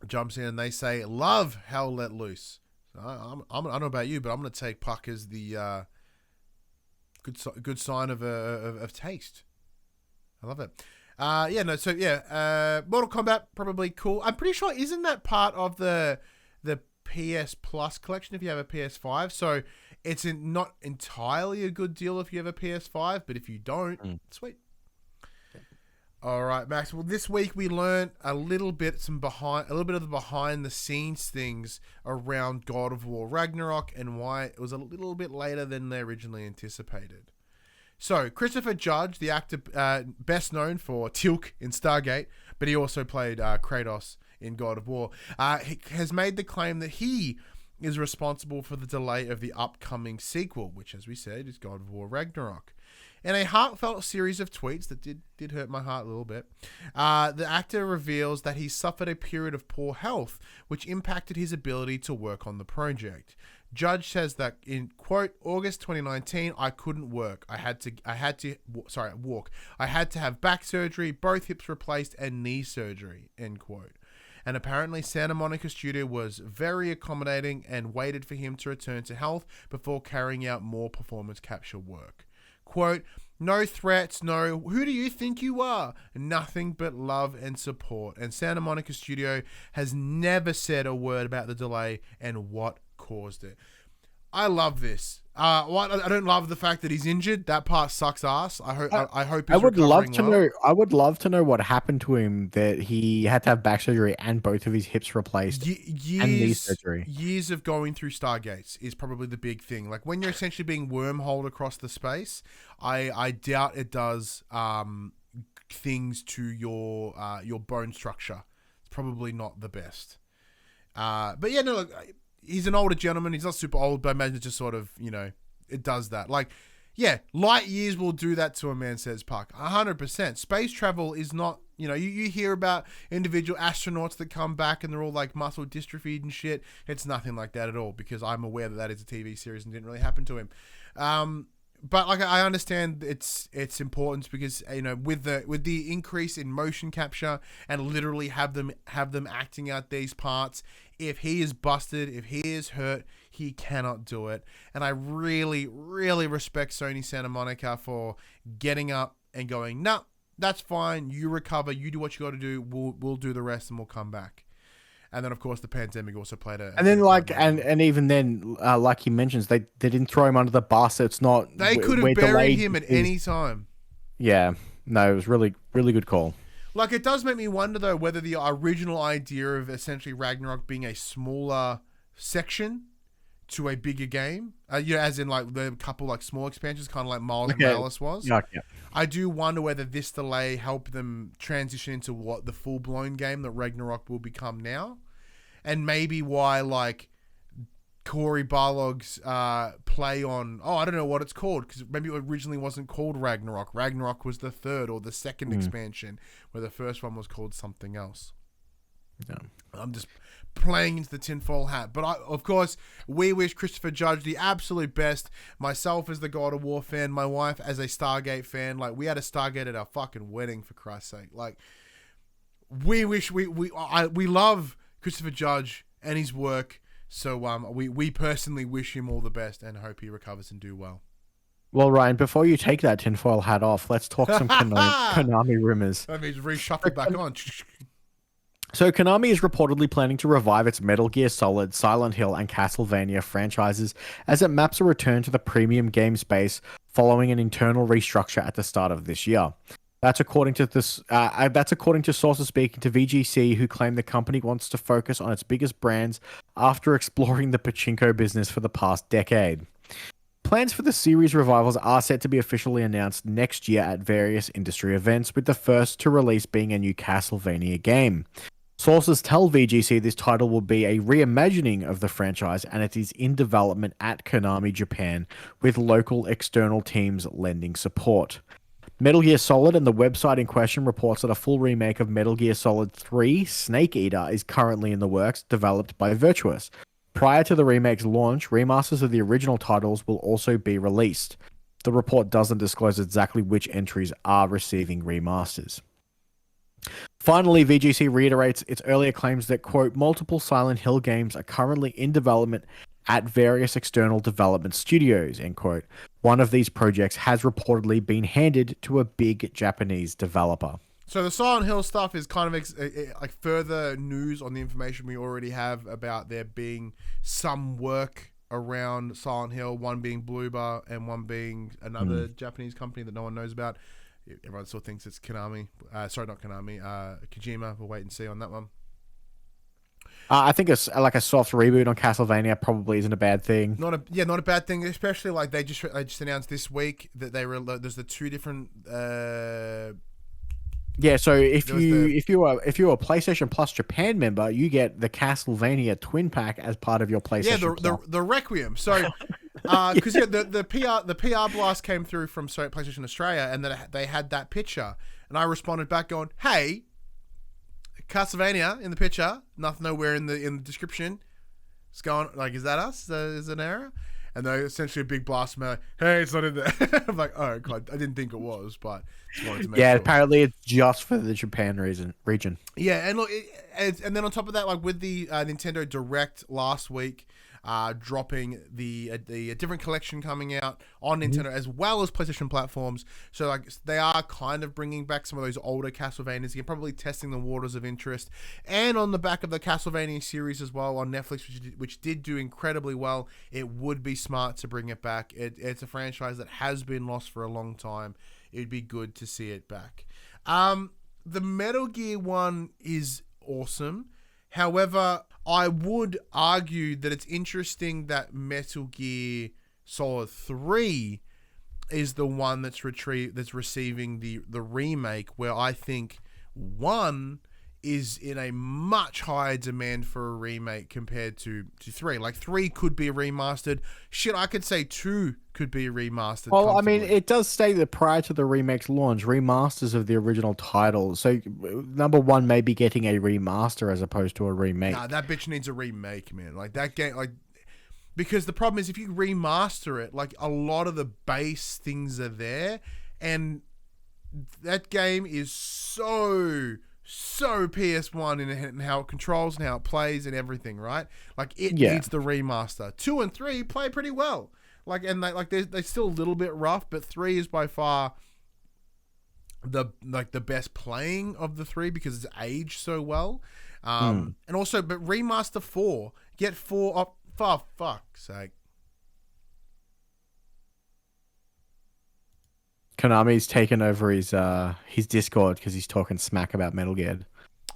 jumps in and they say, love Hell Let Loose. I don't know about you, but I'm going to take Puck as the good sign of taste. I love it. Mortal Kombat, probably cool. I'm pretty sure, isn't that part of the PS Plus collection if you have a PS5? So it's not entirely a good deal if you have a PS5, but if you don't, sweet. All right, Max. Well, this week we learned a little bit of the behind the scenes things around God of War Ragnarok and why it was a little bit later than they originally anticipated. So, Christopher Judge, the actor best known for Tilk in Stargate, but he also played Kratos in God of War, has made the claim that he is responsible for the delay of the upcoming sequel, which, as we said, is God of War Ragnarok. In a heartfelt series of tweets that did hurt my heart a little bit, the actor reveals that he suffered a period of poor health, which impacted his ability to work on the project. Judge says that in quote August 2019, I couldn't work. I had to walk. I had to have back surgery, both hips replaced, and knee surgery. End quote. And apparently Santa Monica Studio was very accommodating and waited for him to return to health before carrying out more performance capture work. Quote, no threats, no, who do you think you are? Nothing but love and support. And Santa Monica Studio has never said a word about the delay and what caused it. I love this. I don't love the fact that he's injured. That part sucks ass. I hope he's recovering well. I would love to know what happened to him, that he had to have back surgery and both of his hips replaced and knee surgery. Years of going through Stargates is probably the big thing. Like when you're essentially being wormholed across the space, I doubt it does things to your bone structure. It's probably not the best. But yeah, no, look, he's an older gentleman. He's not super old, but I imagine it's just sort of, it does that. Like, yeah, light years will do that to a man, says Puck. 100%. Space travel is not, you hear about individual astronauts that come back and they're all like muscle dystrophied and shit. It's nothing like that at all, because I'm aware that is a TV series and didn't really happen to him. But like I understand its importance because with the increase in motion capture and literally have them acting out these parts. If he is busted, if he is hurt, he cannot do it. And I really, really respect Sony Santa Monica for getting up and going, nah, that's fine. You recover. You do what you got to do. We'll do the rest and we'll come back. And then, of course, the pandemic also played a... And then, and even then, like he mentions, they didn't throw him under the bus. It's not... They could have buried him at any time. Yeah. No, it was really, really good call. Like, it does make me wonder, though, whether the original idea of essentially Ragnarok being a smaller section to a bigger game, as in, like, the couple, like, small expansions, kind of like Miles Morales was. Yeah. I do wonder whether this delay helped them transition into what the full-blown game that Ragnarok will become now. And maybe why, like, Corey Barlog's play on... Oh, I don't know what it's called, because maybe it originally wasn't called Ragnarok. Ragnarok was the third or the second expansion, where the first one was called something else. Yeah. I'm just playing into the tinfoil hat. But, of course, we wish Christopher Judge the absolute best. Myself as the God of War fan, my wife as a Stargate fan. Like, we had a Stargate at our fucking wedding, for Christ's sake. Like, we wish... We love Christopher Judge and his work. So we personally wish him all the best and hope he recovers and do well. Well, Ryan, before you take that tinfoil hat off, let's talk some Konami rumors. Let me reshuffle back on. So Konami is reportedly planning to revive its Metal Gear Solid, Silent Hill, and Castlevania franchises as it maps a return to the premium game space following an internal restructure at the start of this year. That's according to sources speaking to VGC, who claim the company wants to focus on its biggest brands after exploring the pachinko business for the past decade. Plans for the series revivals are set to be officially announced next year at various industry events, with the first to release being a new Castlevania game. Sources tell VGC this title will be a reimagining of the franchise, and it is in development at Konami Japan, with local external teams lending support. Metal Gear Solid and the website in question reports that a full remake of Metal Gear Solid 3 Snake Eater is currently in the works, developed by Virtuous. Prior to the remake's launch, remasters of the original titles will also be released. The report doesn't disclose exactly which entries are receiving remasters. Finally, VGC reiterates its earlier claims that, quote, multiple Silent Hill games are currently in development at various external development studios, end quote. One of these projects has reportedly been handed to a big Japanese developer. So the Silent Hill stuff is kind of like further news on the information we already have about there being some work around Silent Hill, one being Bluebar and one being another Japanese company that no one knows about. Everyone still thinks it's Konami. Sorry, not Konami. Kojima. We'll wait and see on that one. I think it's like a soft reboot on Castlevania probably isn't a bad thing. Not a bad thing, especially like they just announced this week that there's the two different. Yeah, so if you're a PlayStation Plus Japan member, you get the Castlevania Twin Pack as part of your PlayStation. Yeah, the Requiem. So, because the PR blast came through from PlayStation Australia, and that they had that picture, and I responded back going, "Hey, Castlevania in the picture, nothing nowhere in the description. It's going like, is that us? Is it an error?" And they essentially a big blast from like, "Hey, it's not in there." I'm like, "Oh God, I didn't think it was, but just wanted to make sure." Apparently it's just for the Japan region. Yeah, and look, and then on top of that, like with the Nintendo Direct last week, dropping the different collection coming out on Nintendo as well as PlayStation platforms. So like they are kind of bringing back some of those older Castlevanias again, probably testing the waters of interest. And on the back of the Castlevania series as well on Netflix, which did do incredibly well, it would be smart to bring it back. It's a franchise that has been lost for a long time. It'd be good to see it back. The Metal Gear one is awesome. However, I would argue that it's interesting that Metal Gear Solid 3 is the one that's receiving the remake, where I think 1 is in a much higher demand for a remake compared to 3. Like 3 could be remastered. Shit, I could say 2 could be remastered. Well, I mean, it does state that prior to the remake's launch, remasters of the original title. So number 1 may be getting a remaster as opposed to a remake. Nah, that bitch needs a remake, man. Like that game, like Because the problem is if you remaster it, like a lot of the base things are there, and that game is so PS1 in how it controls and how it plays and everything, right? Like it needs the remaster. 2 and 3 play pretty well. Like, and they're still a little bit rough, but 3 is by far the best playing of the 3 because it's aged so well. And also, but remaster 4, get 4 up for fuck's sake. Konami's taken over his Discord because he's talking smack about Metal Gear.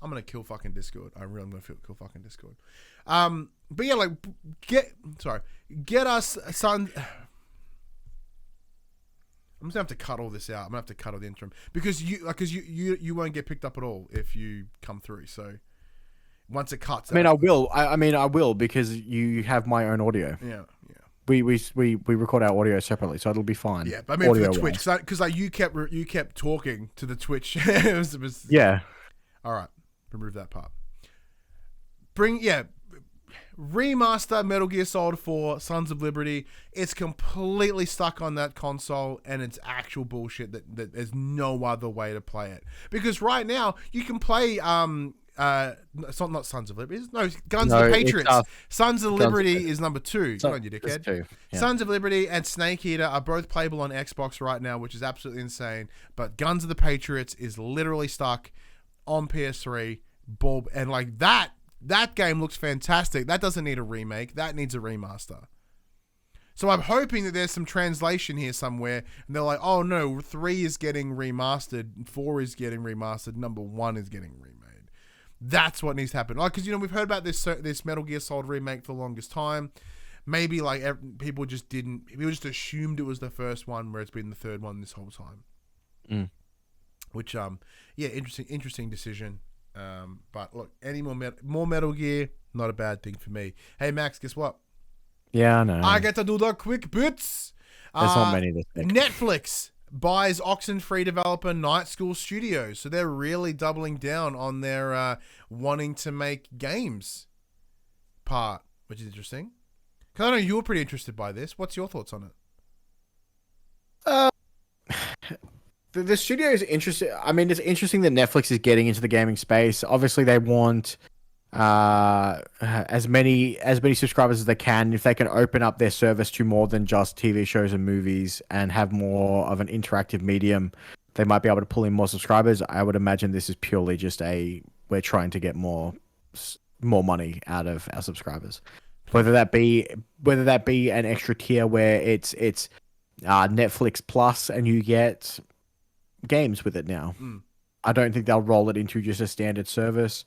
I'm gonna kill fucking Discord. I'm gonna kill fucking Discord. But yeah, like get us son. I'm just gonna have to cut all this out. I'm gonna have to cut all the interim because you won't get picked up at all if you come through. So once it cuts, I will because you have my own audio. Yeah. We record our audio separately, so it'll be fine. Yeah, but I mean for the Twitch, because like you kept talking to the Twitch. it was, yeah. All right, remove that part. Remaster Metal Gear Solid 4 Sons of Liberty. It's completely stuck on that console, and it's actual bullshit that there's no other way to play it. Because right now you can play it's not Sons of Liberty. No, Guns of the Patriots. Sons of Liberty is number 2. Good on you, dickhead. Yeah. Sons of Liberty and Snake Eater are both playable on Xbox right now, which is absolutely insane. But Guns of the Patriots is literally stuck on PS3. Bulb, and like that game looks fantastic. That doesn't need a remake. That needs a remaster. So I'm hoping that there's some translation here somewhere, and they're like, oh no, 3 is getting remastered, 4 is getting remastered, number 1 is getting remade. That's what needs to happen. Like, because we've heard about this Metal Gear Solid remake for the longest time. Maybe like people just assumed it was the first one, where it's been the third one this whole time. Which interesting decision. But look, any more Metal Gear, not a bad thing for me. Hey Max, guess what? Yeah, I know. I get to do the quick bits. There's not many this week. Netflix buys Oxenfree developer Night School Studios, so they're really doubling down on their wanting to make games part, which is interesting. Because I know you were pretty interested by this. What's your thoughts on it? The studio is interesting. I mean, it's interesting that Netflix is getting into the gaming space. Obviously, they want as many subscribers as they can. If they can open up their service to more than just TV shows and movies and have more of an interactive medium, they might be able to pull in more subscribers. I would imagine this is purely just we're trying to get more money out of our subscribers. Whether that be an extra tier where it's Netflix Plus and you get games with it now. I don't think they'll roll it into just a standard service.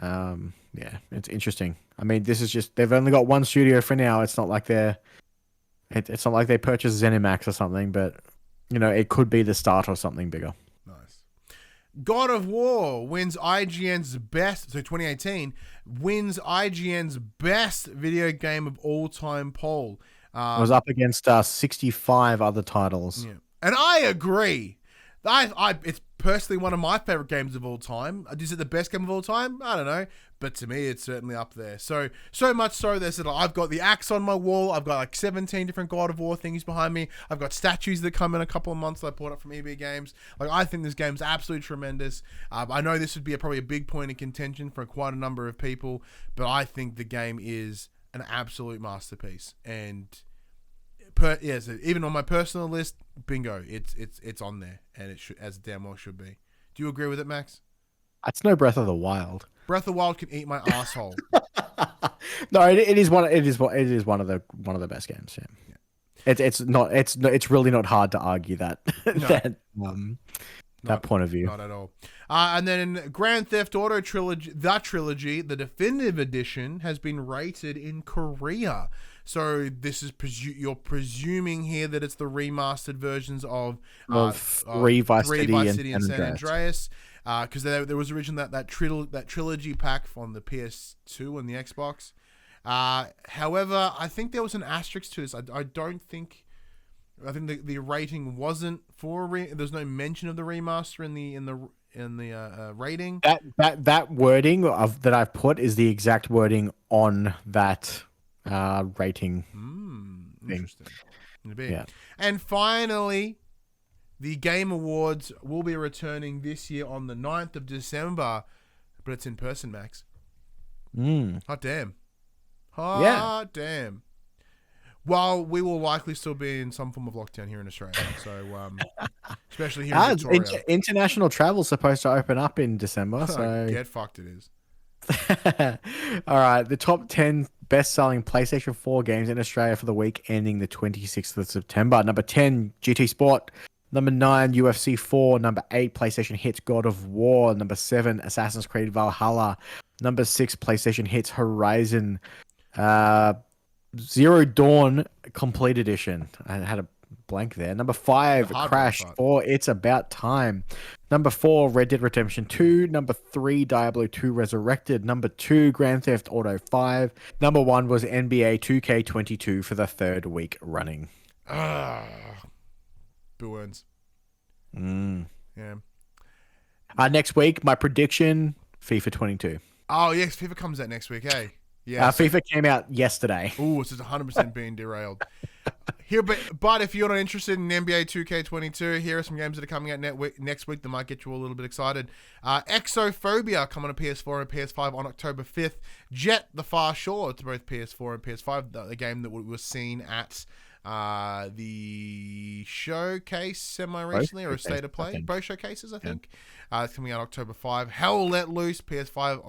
Yeah, it's interesting. I mean, this is just, they've only got one studio for now. It's not like it's not like they purchased ZeniMax or something, but it could be the start of something bigger. Nice. God of War wins IGN's best, so 2018 wins IGN's best video game of all time poll. It was up against 65 other titles. Yeah. And I agree. It's personally one of my favorite games of all time. Is it the best game of all time? I don't know, but to me, it's certainly up there. So much so that I've got the axe on my wall. I've got like 17 different God of War things behind me. I've got statues that come in a couple of months that I bought up from EB Games. Like, I think this game's absolutely tremendous. I know this would be probably a big point of contention for quite a number of people, but I think the game is an absolute masterpiece. And so even on my personal list, bingo, it's on there, and it should, as damn well should be. Do you agree with it, Max? It's no Breath of the Wild. Breath of the Wild can eat my asshole. No, it is one of the best games. Yeah. It's really not hard to argue that that point of view. Not at all. And then Grand Theft Auto Trilogy, the definitive edition, has been rated in Korea. So this is you're presuming here that it's the remastered versions of 3 Vice City and San Andreas. Because there was originally that trilogy pack on the PS2 and the Xbox. However, I think there was an asterisk to this. I think the rating wasn't for there's no mention of the remaster in the rating. That wording that I've put is the exact wording on that rating thing. Interesting. Yeah. And finally, the Game Awards will be returning this year on the 9th of December, but it's in person, Max. Hot damn. Hot damn. Well, we will likely still be in some form of lockdown here in Australia, so especially here in Victoria. International travel's supposed to open up in December, so get fucked it is. All right, the top 10 best-selling PlayStation 4 games in Australia for the week ending the 26th of September. Number 10, GT Sport. Number 9, UFC 4. Number 8, PlayStation Hits God of War. Number 7, Assassin's Creed Valhalla. Number 6, PlayStation Hits Horizon. Zero Dawn Complete Edition. I had a blank there. Number 5, Crash 4. It's About Time. Number 4, Red Dead Redemption 2. Number 3, Diablo 2 Resurrected. Number 2, Grand Theft Auto 5. Number 1 was NBA 2K22 for the third week running. Boo earns. Yeah. Next week, my prediction, FIFA 22. Oh, yes, FIFA comes out next week, hey? Yeah. FIFA came out yesterday. Ooh, so it's 100% being derailed. Here, but if you're not interested in NBA 2K22, here are some games that are coming out next week that might get you a little bit excited. Exophobia coming to PS4 and PS5 on October 5th. Jet the Far Shore to both PS4 and PS5, the game that was seen at the showcase semi-recently, or a state of play. Both showcases, I think. It's coming out October 5. Hell Let Loose, PS5,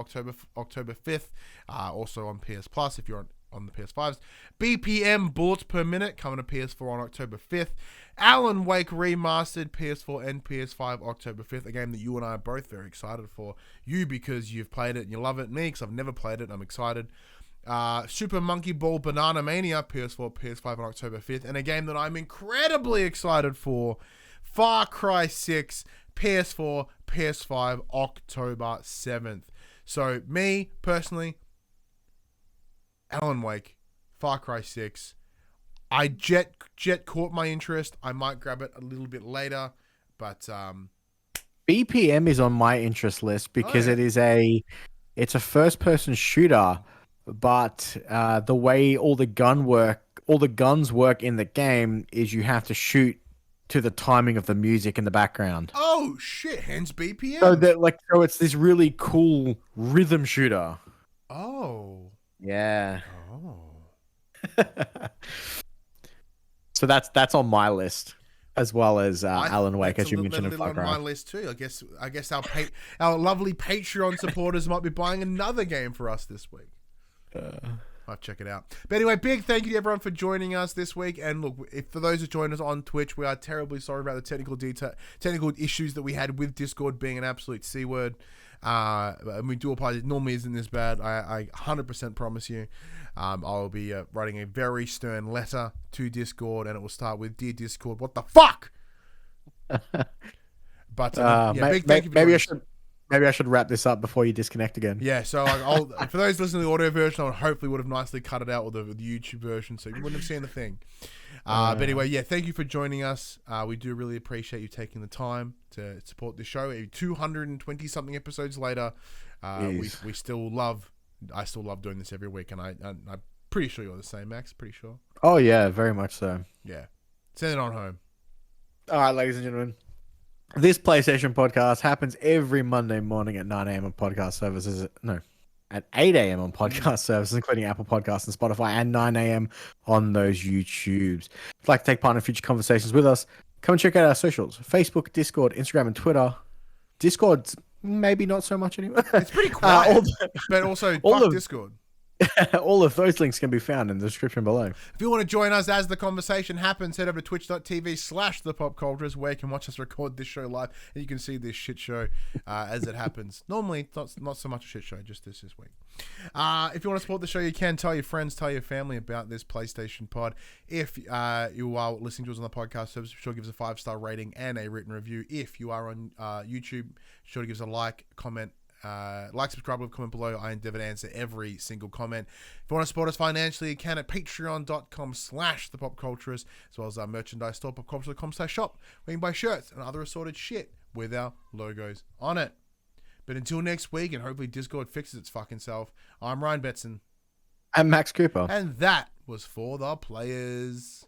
October 5th. Also on PS Plus if you're on the PS5s. BPM Bullets Per Minute coming to PS4 on October 5th. Alan Wake Remastered, PS4 and PS5 October 5th. A game that you and I are both very excited for. You because you've played it and you love it. Me because I've never played it and I'm excited. Super Monkey Ball Banana Mania, PS4, PS5 on October 5th. And a game that I'm incredibly excited for, Far Cry 6, PS4, PS5, October 7th. So me, personally, Alan Wake, Far Cry 6. Jet caught my interest. I might grab it a little bit later, but BPM is on my interest list because it's a first-person shooter, but the way all the guns work in the game is you have to shoot to the timing of the music in the background. Oh shit! Hence BPM. So it's this really cool rhythm shooter. Oh. Yeah. Oh. So that's on my list, as well as Alan Wake, as you mentioned. It's on my list too. I guess our lovely Patreon supporters might be buying another game for us this week. I'll check it out. But anyway, big thank you to everyone for joining us this week. And look, for those who joined us on Twitch, we are terribly sorry about the technical issues that we had with Discord being an absolute C word. And we do apologize. It normally isn't this bad. I 100% promise you. I'll be writing a very stern letter to Discord, and it will start with, "Dear Discord, what the fuck?" But big thank you for maybe I should wrap this up before you disconnect again. Yeah, so for those listening to the audio version, I hopefully would have nicely cut it out with the YouTube version, so you wouldn't have seen the thing. But anyway, yeah, thank you for joining us. We do really appreciate you taking the time to support the show. 220 something episodes later, we still love. I still love doing this every week, and I'm pretty sure you're the same, Max. Pretty sure. Oh yeah, very much so. Yeah, send it on home. All right, ladies and gentlemen. This PlayStation podcast happens every Monday morning at 9 a.m. on podcast services. No, at 8 a.m. on podcast services, including Apple Podcasts and Spotify, and 9 a.m. on those YouTubes. If you'd like to take part in future conversations with us, come and check out our socials: Facebook, Discord, Instagram, and Twitter. Discord's maybe not so much anymore. It's pretty quiet, but also fuck Discord. All of those links can be found in the description below. If you want to join us as the conversation happens, head over to twitch.tv/thepopcultures, where you can watch us record this show live, and you can see this shit show as it happens. Normally, not so much a shit show, just this week. If you want to support the show, you can tell your friends, tell your family about this PlayStation pod. If you are listening to us on the podcast service, be sure to give us a 5-star rating and a written review. If you are on YouTube, be sure to give us a like, comment, subscribe, leave a comment below. I endeavor to answer every single comment. If you want to support us financially, you can at patreon.com/thepopculturist, as well as our merchandise store, popculture.com/shop, where you can buy shirts and other assorted shit with our logos on it. But until next week, and hopefully Discord fixes its fucking self, I'm Ryan Betson. And Max Cooper. And that was For the Players.